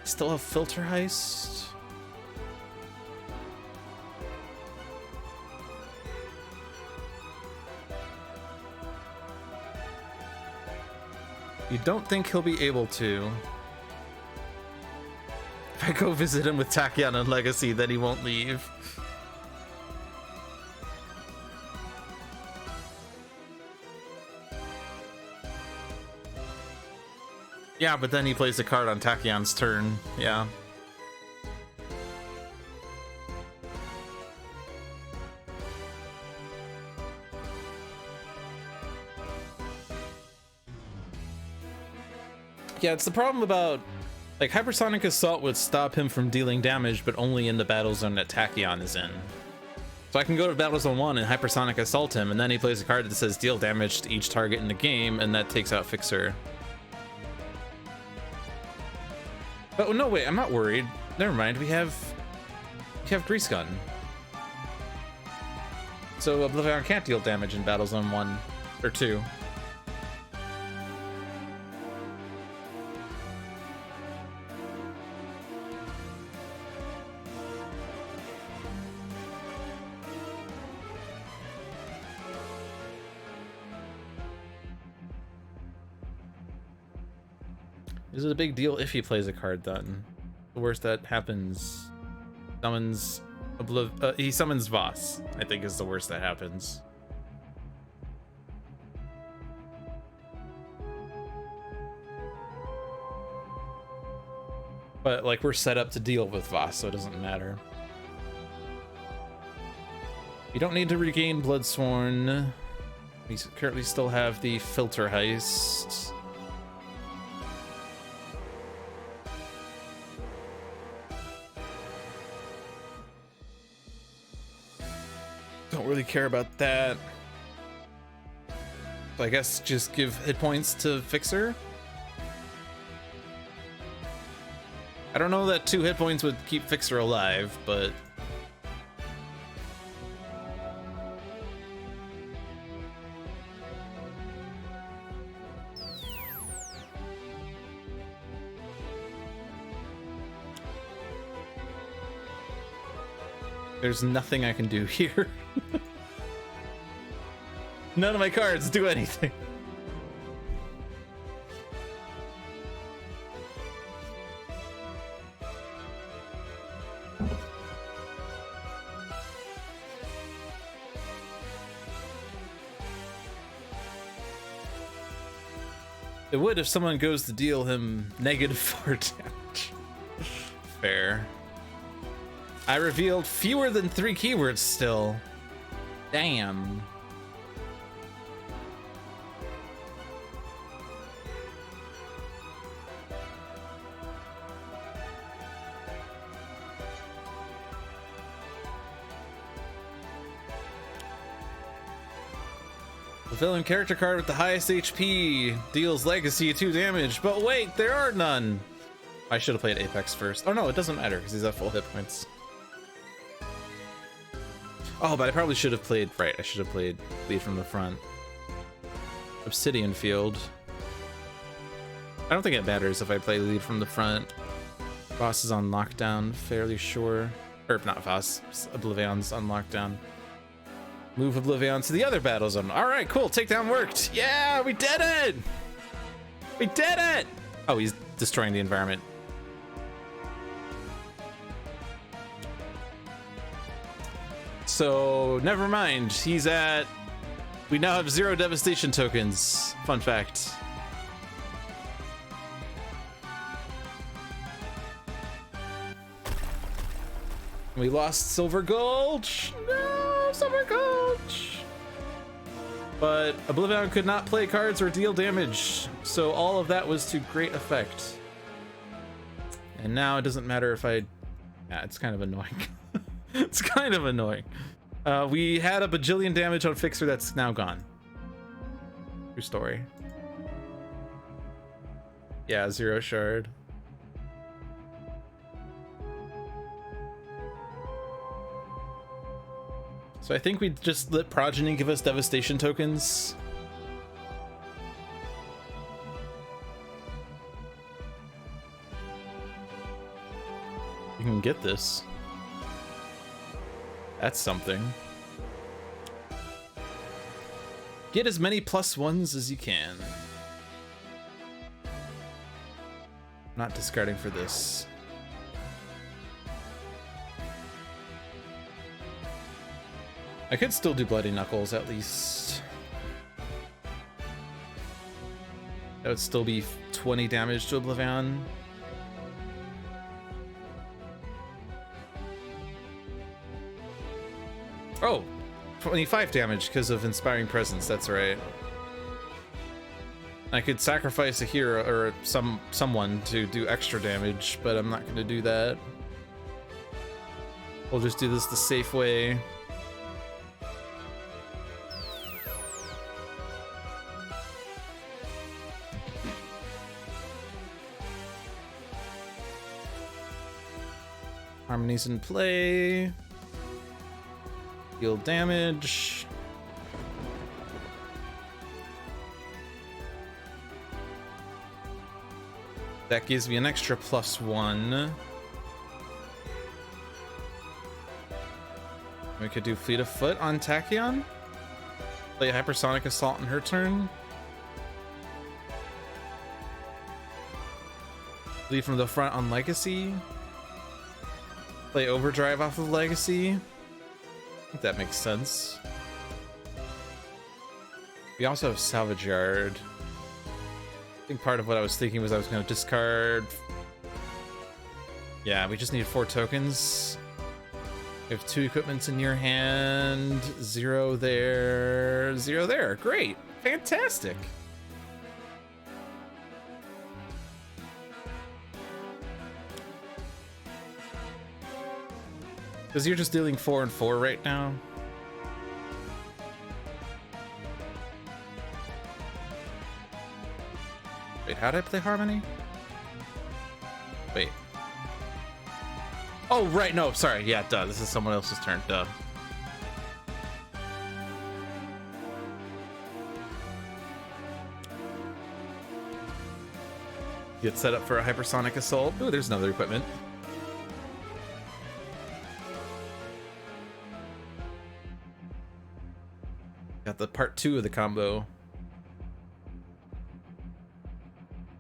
Still have Filter Heist? You don't think he'll be able to. If I go visit him with Tachyon and Legacy, then he won't leave. Yeah, but then he plays a card on Tachyon's turn. Yeah. Yeah, it's the problem about... Like, Hypersonic Assault would stop him from dealing damage, but only in the battle zone that Tachyon is in. So I can go to Battle Zone 1 and Hypersonic Assault him, and then he plays a card that says deal damage to each target in the game, and that takes out Fixer. But no, wait, I'm not worried. Never mind, we have Grease Gun. So ObvliAeon can't deal damage in Battle Zone 1 or 2. Is it a big deal if he plays a card then? The worst that happens. He summons Voss, I think is the worst that happens. But like, we're set up to deal with Voss, so it doesn't matter. You don't need to regain Bloodsworn. We currently still have the Filter Heist. Don't really care about that. So I guess just give hit points to Fixer. I don't know that 2 hit points would keep Fixer alive, but... There's nothing I can do here. None of my cards do anything. It would if someone goes to deal him -4 damage. Fair. I revealed fewer than 3 keywords still. Damn. The villain character card with the highest HP deals legacy 2 damage, but wait, there are none. I should have played Apex first. Oh no, it doesn't matter because he's at full hit points. Oh, but I probably should have played, right, I should have played lead from the front. Obsidian Field. I don't think it matters if I play lead from the front. Voss is on lockdown, fairly sure. Or not Voss, ObvliAeon's on lockdown. Move ObvliAeon to the other battle zone. All right, cool. Takedown worked. Yeah, we did it. We did it. Oh, he's destroying the environment. So never mind. He's at. We now have 0 devastation tokens. Fun fact. We lost Silver Gulch. No, Silver Gulch. But ObvliAeon could not play cards or deal damage, so all of that was to great effect. And now it doesn't matter if I... Yeah, it's kind of annoying. It's kind of annoying. We had a bajillion damage on Fixer that's now gone. True story. Yeah, 0 shard. So I think we just let Progeny give us devastation tokens. You can get this. That's something. Get as many +1s as you can. I'm not discarding for this. I could still do Bloody Knuckles at least. That would still be 20 damage to ObvliAeon. Oh, 25 damage because of Inspiring Presence, that's right. I could sacrifice a hero or someone to do extra damage, but I'm not going to do that. We'll just do this the safe way. Harmony's in play. Deal damage. That gives me an extra +1. We could do Fleet of Foot on Tachyon. Play Hypersonic Assault on her turn. Lead from the front on Legacy. Play Overdrive off of Legacy. I think that makes sense. We also have Salvage Yard. I think part of what I was thinking was I was going to discard... Yeah, we just need 4 tokens. You have 2 equipments in your hand. 0 there. 0 there. Great. Fantastic. Because you're just dealing 4 and 4 right now. Wait, how did I play Harmony? Wait. Oh, right, no, sorry. Yeah, duh. This is someone else's turn. Duh. Get set up for a Hypersonic Assault. Ooh, there's another equipment. Got the part 2 of the combo.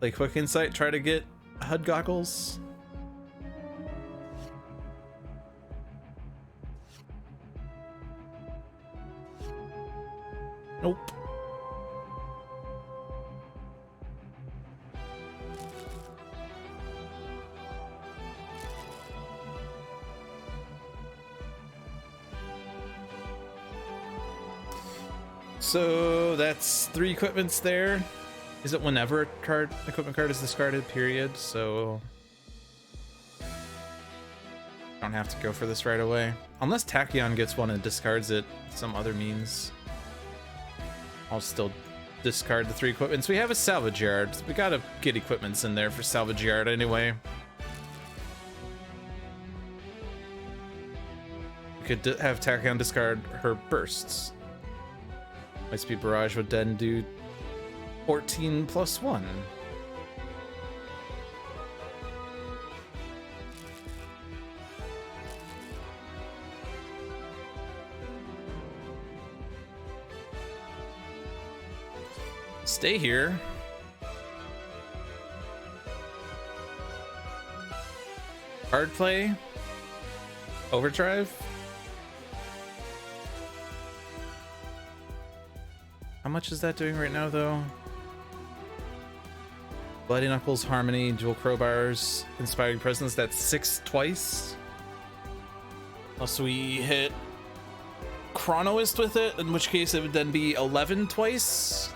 Play Quick Insight, try to get HUD goggles. Nope. So that's 3 equipments there. Is it whenever a equipment card is discarded, period? So don't have to go for this right away. Unless Tachyon gets one and discards it some other means. I'll still discard the 3 equipments. We have a salvage yard. We gotta get equipments in there for salvage yard anyway. We could have Tachyon discard her bursts. My speed barrage would then do 14 plus 1. Stay here. Hard play. Overdrive. How much is that doing right now, though? Bloody Knuckles, Harmony, Dual Crowbars, Inspiring Presence. That's 6 twice. Unless we hit Chronoist with it, in which case it would then be 11 twice.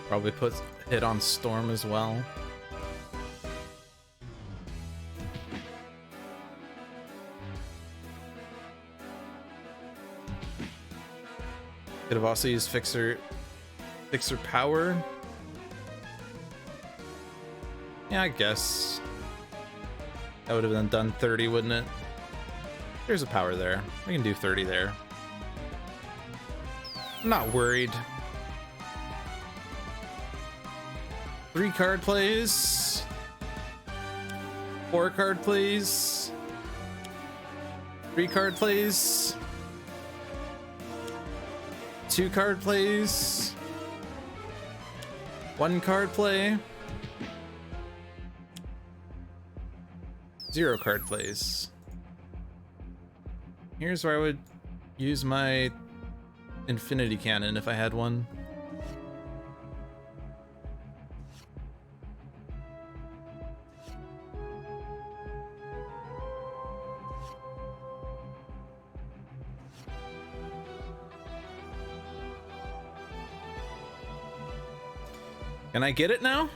Probably put hit on Storm as well. Could have also used Fixer Power. Yeah, I guess. That would have been done 30, wouldn't it? There's a power there. We can do 30 there. I'm not worried. 3 card plays. 4 card plays. 3 card plays. 2 card plays. 1 card play. 0 card plays. Here's where I would use my Infinity Cannon if I had one. Can I get it now?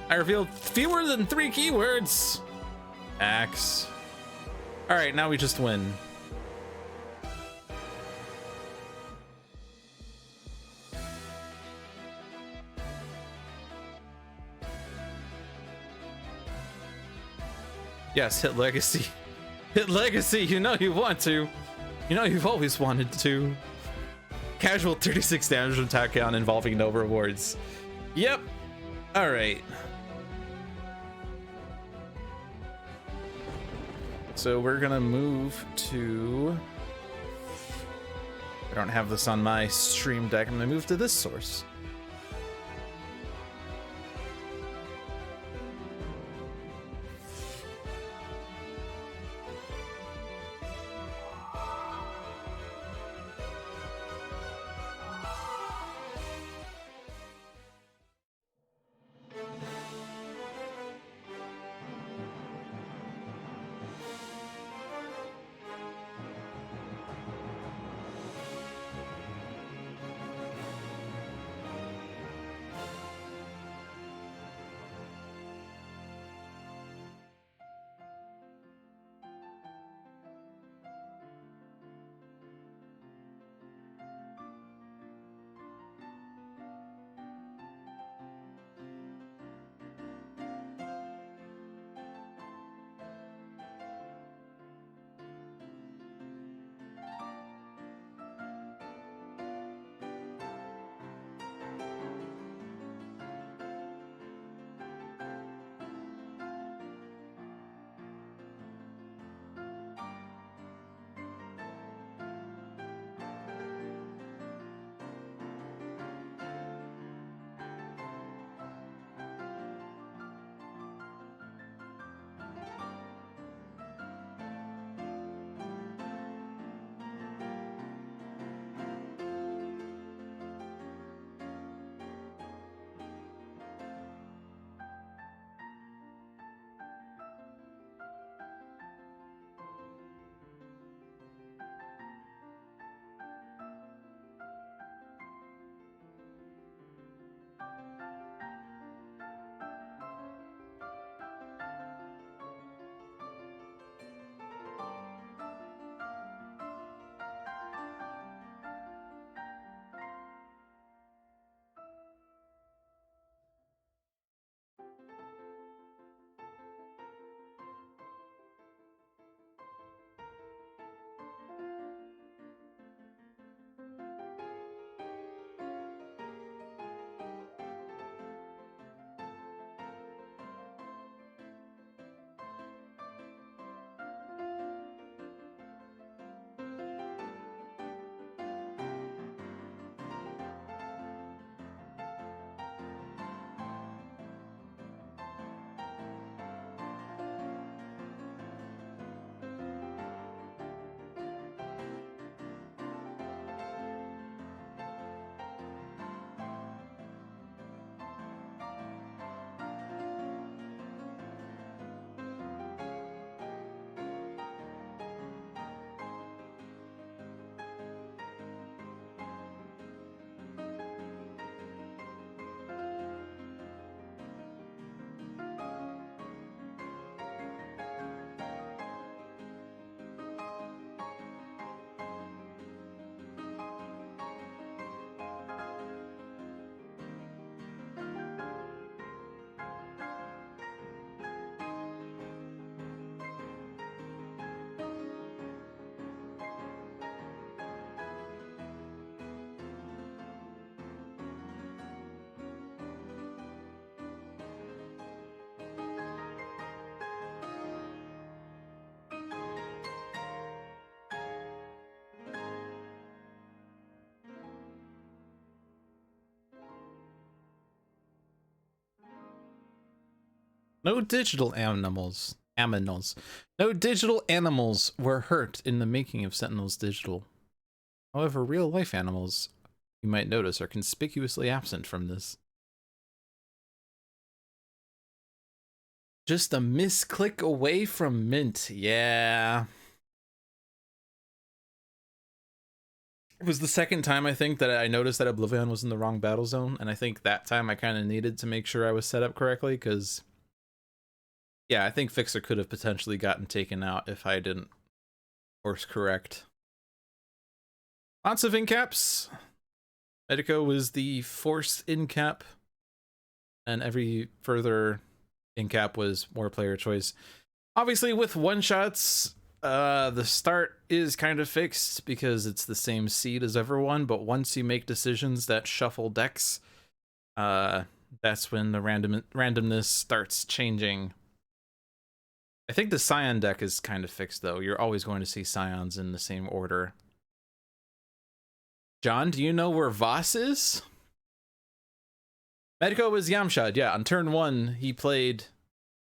I revealed fewer than 3 keywords. Axe. All right, now we just win. Yes, hit Legacy. Hit Legacy, you know you want to. You know you've always wanted to. Casual 36 damage from Tachyon involving no rewards. Yep. All right. So we're gonna move to... I don't have this on my stream deck. I'm gonna move to this source. No digital animals. No digital animals were hurt in the making of Sentinels Digital. However, real-life animals, you might notice, are conspicuously absent from this. Just a misclick away from mint. Yeah. It was the second time, I think, that I noticed that ObvliAeon was in the wrong battle zone, and I think that time I kind of needed to make sure I was set up correctly, because... yeah, I think Fixer could have potentially gotten taken out if I didn't course correct. Lots of incaps. Medico was the forced incap, and every further incap was more player choice. Obviously, with one-shots, the start is kind of fixed because it's the same seed as everyone, but once you make decisions that shuffle decks, that's when the randomness starts changing. I think the Scion deck is kind of fixed, though. You're always going to see Scions in the same order. John, do you know where Voss is? Medico was Yamshad, yeah. On turn 1, he played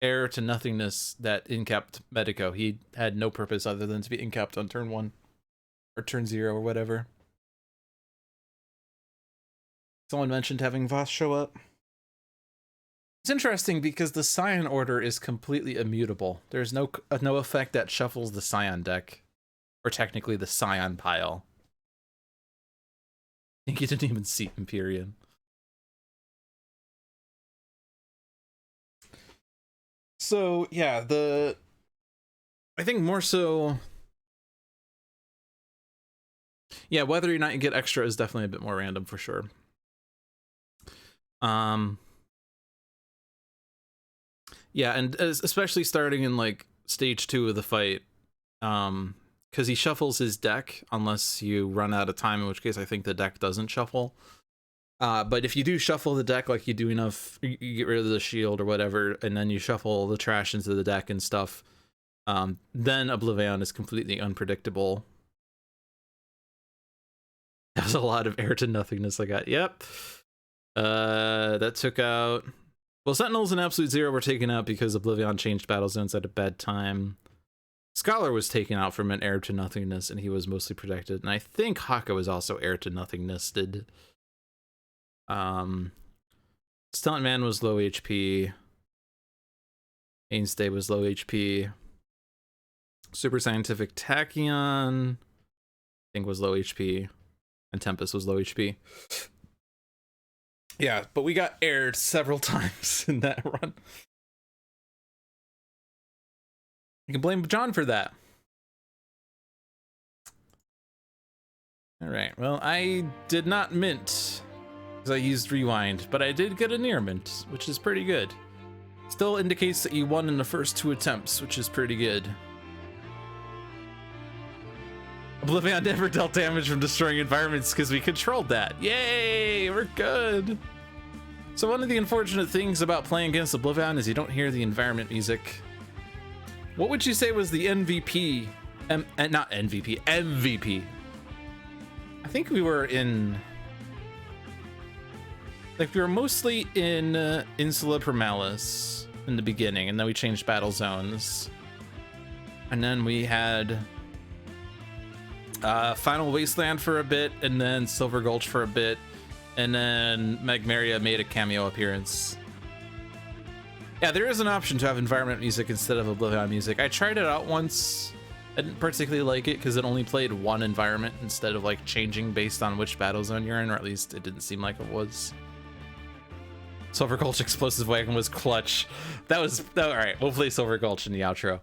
Heir to Nothingness that incapped Medico. He had no purpose other than to be incapped on turn 1. Or turn 0 or whatever. Someone mentioned having Voss show up. It's interesting because the Scion order is completely immutable. There's no effect that shuffles the Scion deck. Or technically the Scion pile. I think you didn't even see Empyrean. So, yeah, I think more so... yeah, whether or not you get extra is definitely a bit more random for sure. Yeah, and especially starting in, like, stage 2 of the fight, because he shuffles his deck unless you run out of time, in which case I think the deck doesn't shuffle. But if you do shuffle the deck, like you do enough, you get rid of the shield or whatever, and then you shuffle the trash into the deck and stuff, then ObvliAeon is completely unpredictable. That was a lot of Heir to Nothingness I got. Yep. That took out... well, Sentinels and Absolute Zero were taken out because ObvliAeon changed battle zones at a bad time. Scholar was taken out from an Heir to Nothingness, and he was mostly protected. And I think Haka was also Heir to Nothingness. Stuntman was low HP. Mainstay was low HP. Super Scientific Tachyon, I think, was low HP. And Tempest was low HP. Yeah, but we got aired several times in that run. You can blame John for that. Alright, well, I did not mint because I used Rewind, but I did get a near mint, which is pretty good. Still indicates that you won in the first 2 attempts, which is pretty good. ObvliAeon never dealt damage from destroying environments because we controlled that. Yay, we're good. So one of the unfortunate things about playing against ObvliAeon is you don't hear the environment music. What would you say was the MVP? Not MVP, MVP. I think we were in... like, we were mostly in Insula Primalis in the beginning, and then we changed battle zones. And then we had Final Wasteland for a bit, and then Silver Gulch for a bit, and then Magmaria made a cameo appearance. Yeah, there is an option to have environment music instead of ObvliAeon music. I tried it out once. I didn't particularly like it because it only played one environment instead of like changing based on which battle zone you're in, or at least it didn't seem like it was. Silver Gulch Explosive Wagon was clutch. That was all right. We'll play Silver Gulch in the outro.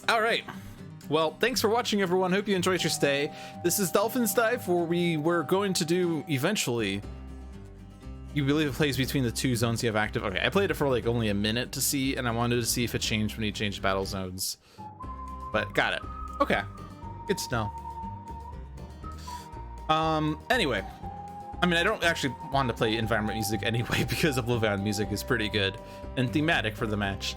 All right. Well, thanks for watching, everyone. Hope you enjoyed your stay. This is Dolphin's Dive, where we were going to do eventually. You believe it plays between the 2 zones you have active? Okay, I played it for like only a minute to see, and I wanted to see if it changed when you changed battle zones. But got it. Okay, good to know. Anyway, I mean, I don't actually want to play environment music anyway because ObvliAeon music is pretty good and thematic for the match.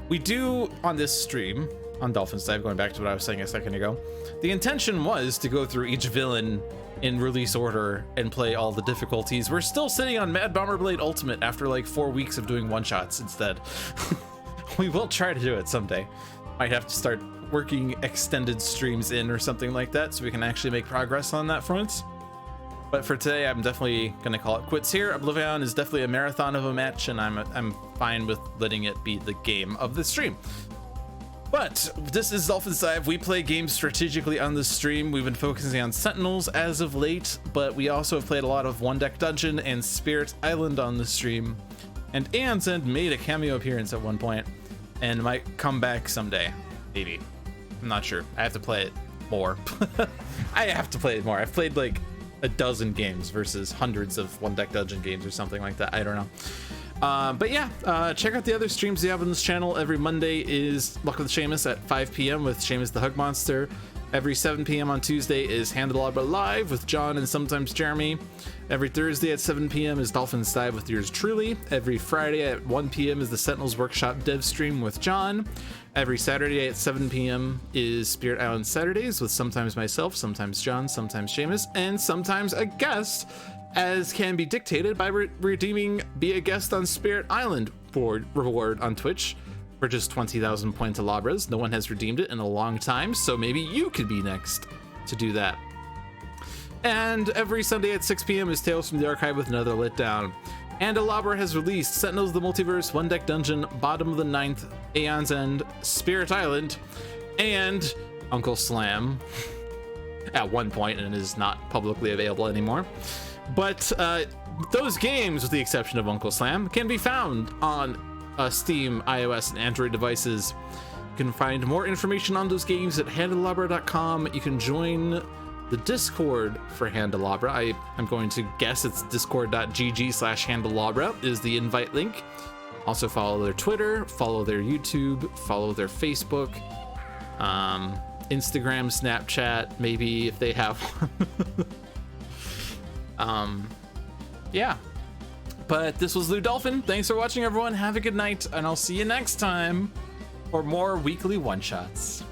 We do on this stream on Dolphin's side, going back to what I was saying a second ago. The intention was to go through each villain in release order and play all the difficulties. We're still sitting on Mad Bomber Blade Ultimate after like 4 weeks of doing one-shots instead. We will try to do it someday. Might have to start working extended streams in or something like that so we can actually make progress on that front. But for today, I'm definitely gonna call it quits here. ObvliAeon is definitely a marathon of a match, and I'm fine with letting it be the game of the stream. But this is Dolphin Dive. We play games strategically on the stream. We've been focusing on Sentinels as of late, but we also have played a lot of One Deck Dungeon and Spirit Island on the stream. And Aeon's End made a cameo appearance at one point and might come back someday, maybe. I'm not sure. I have to play it more. I have to play it more. I've played like a dozen games versus hundreds of One Deck Dungeon games or something like that. I don't know. But yeah, check out the other streams we have on this channel. Every Monday is Luck with Seamus at 5 p.m. with Seamus the Hug Monster. Every 7 p.m. on Tuesday is Handelabra Live with John and sometimes Jeremy. Every Thursday at 7 p.m. is Dolphin Dive with yours truly. Every Friday at 1 p.m. is the Sentinels Workshop Dev Stream with John. Every Saturday at 7 p.m. is Spirit Island Saturdays with sometimes myself, sometimes John, sometimes Seamus, and sometimes a guest, as can be dictated by redeeming Be a Guest on Spirit Island reward on Twitch for just 20,000 Pointalabras. No one has redeemed it in a long time, so maybe you could be next to do that. And every Sunday at 6 p.m. is Tales from the Archive with another Lit Down. Handelabra has released Sentinels of the Multiverse, One Deck Dungeon, Bottom of the Ninth, Aeon's End, Spirit Island, and Uncle Slam at one point, and is not publicly available anymore. But those games, with the exception of Uncle Slam, can be found on Steam, iOS, and Android devices. You can find more information on those games at handelabra.com. You can join the Discord for Handelabra. I'm going to guess it's discord.gg/Handelabra is the invite link. Also follow their Twitter, follow their YouTube, follow their Facebook, Instagram, Snapchat, maybe if they have one. Yeah. But this was Lou Dolphin. Thanks for watching, everyone. Have a good night, and I'll see you next time for more weekly one-shots.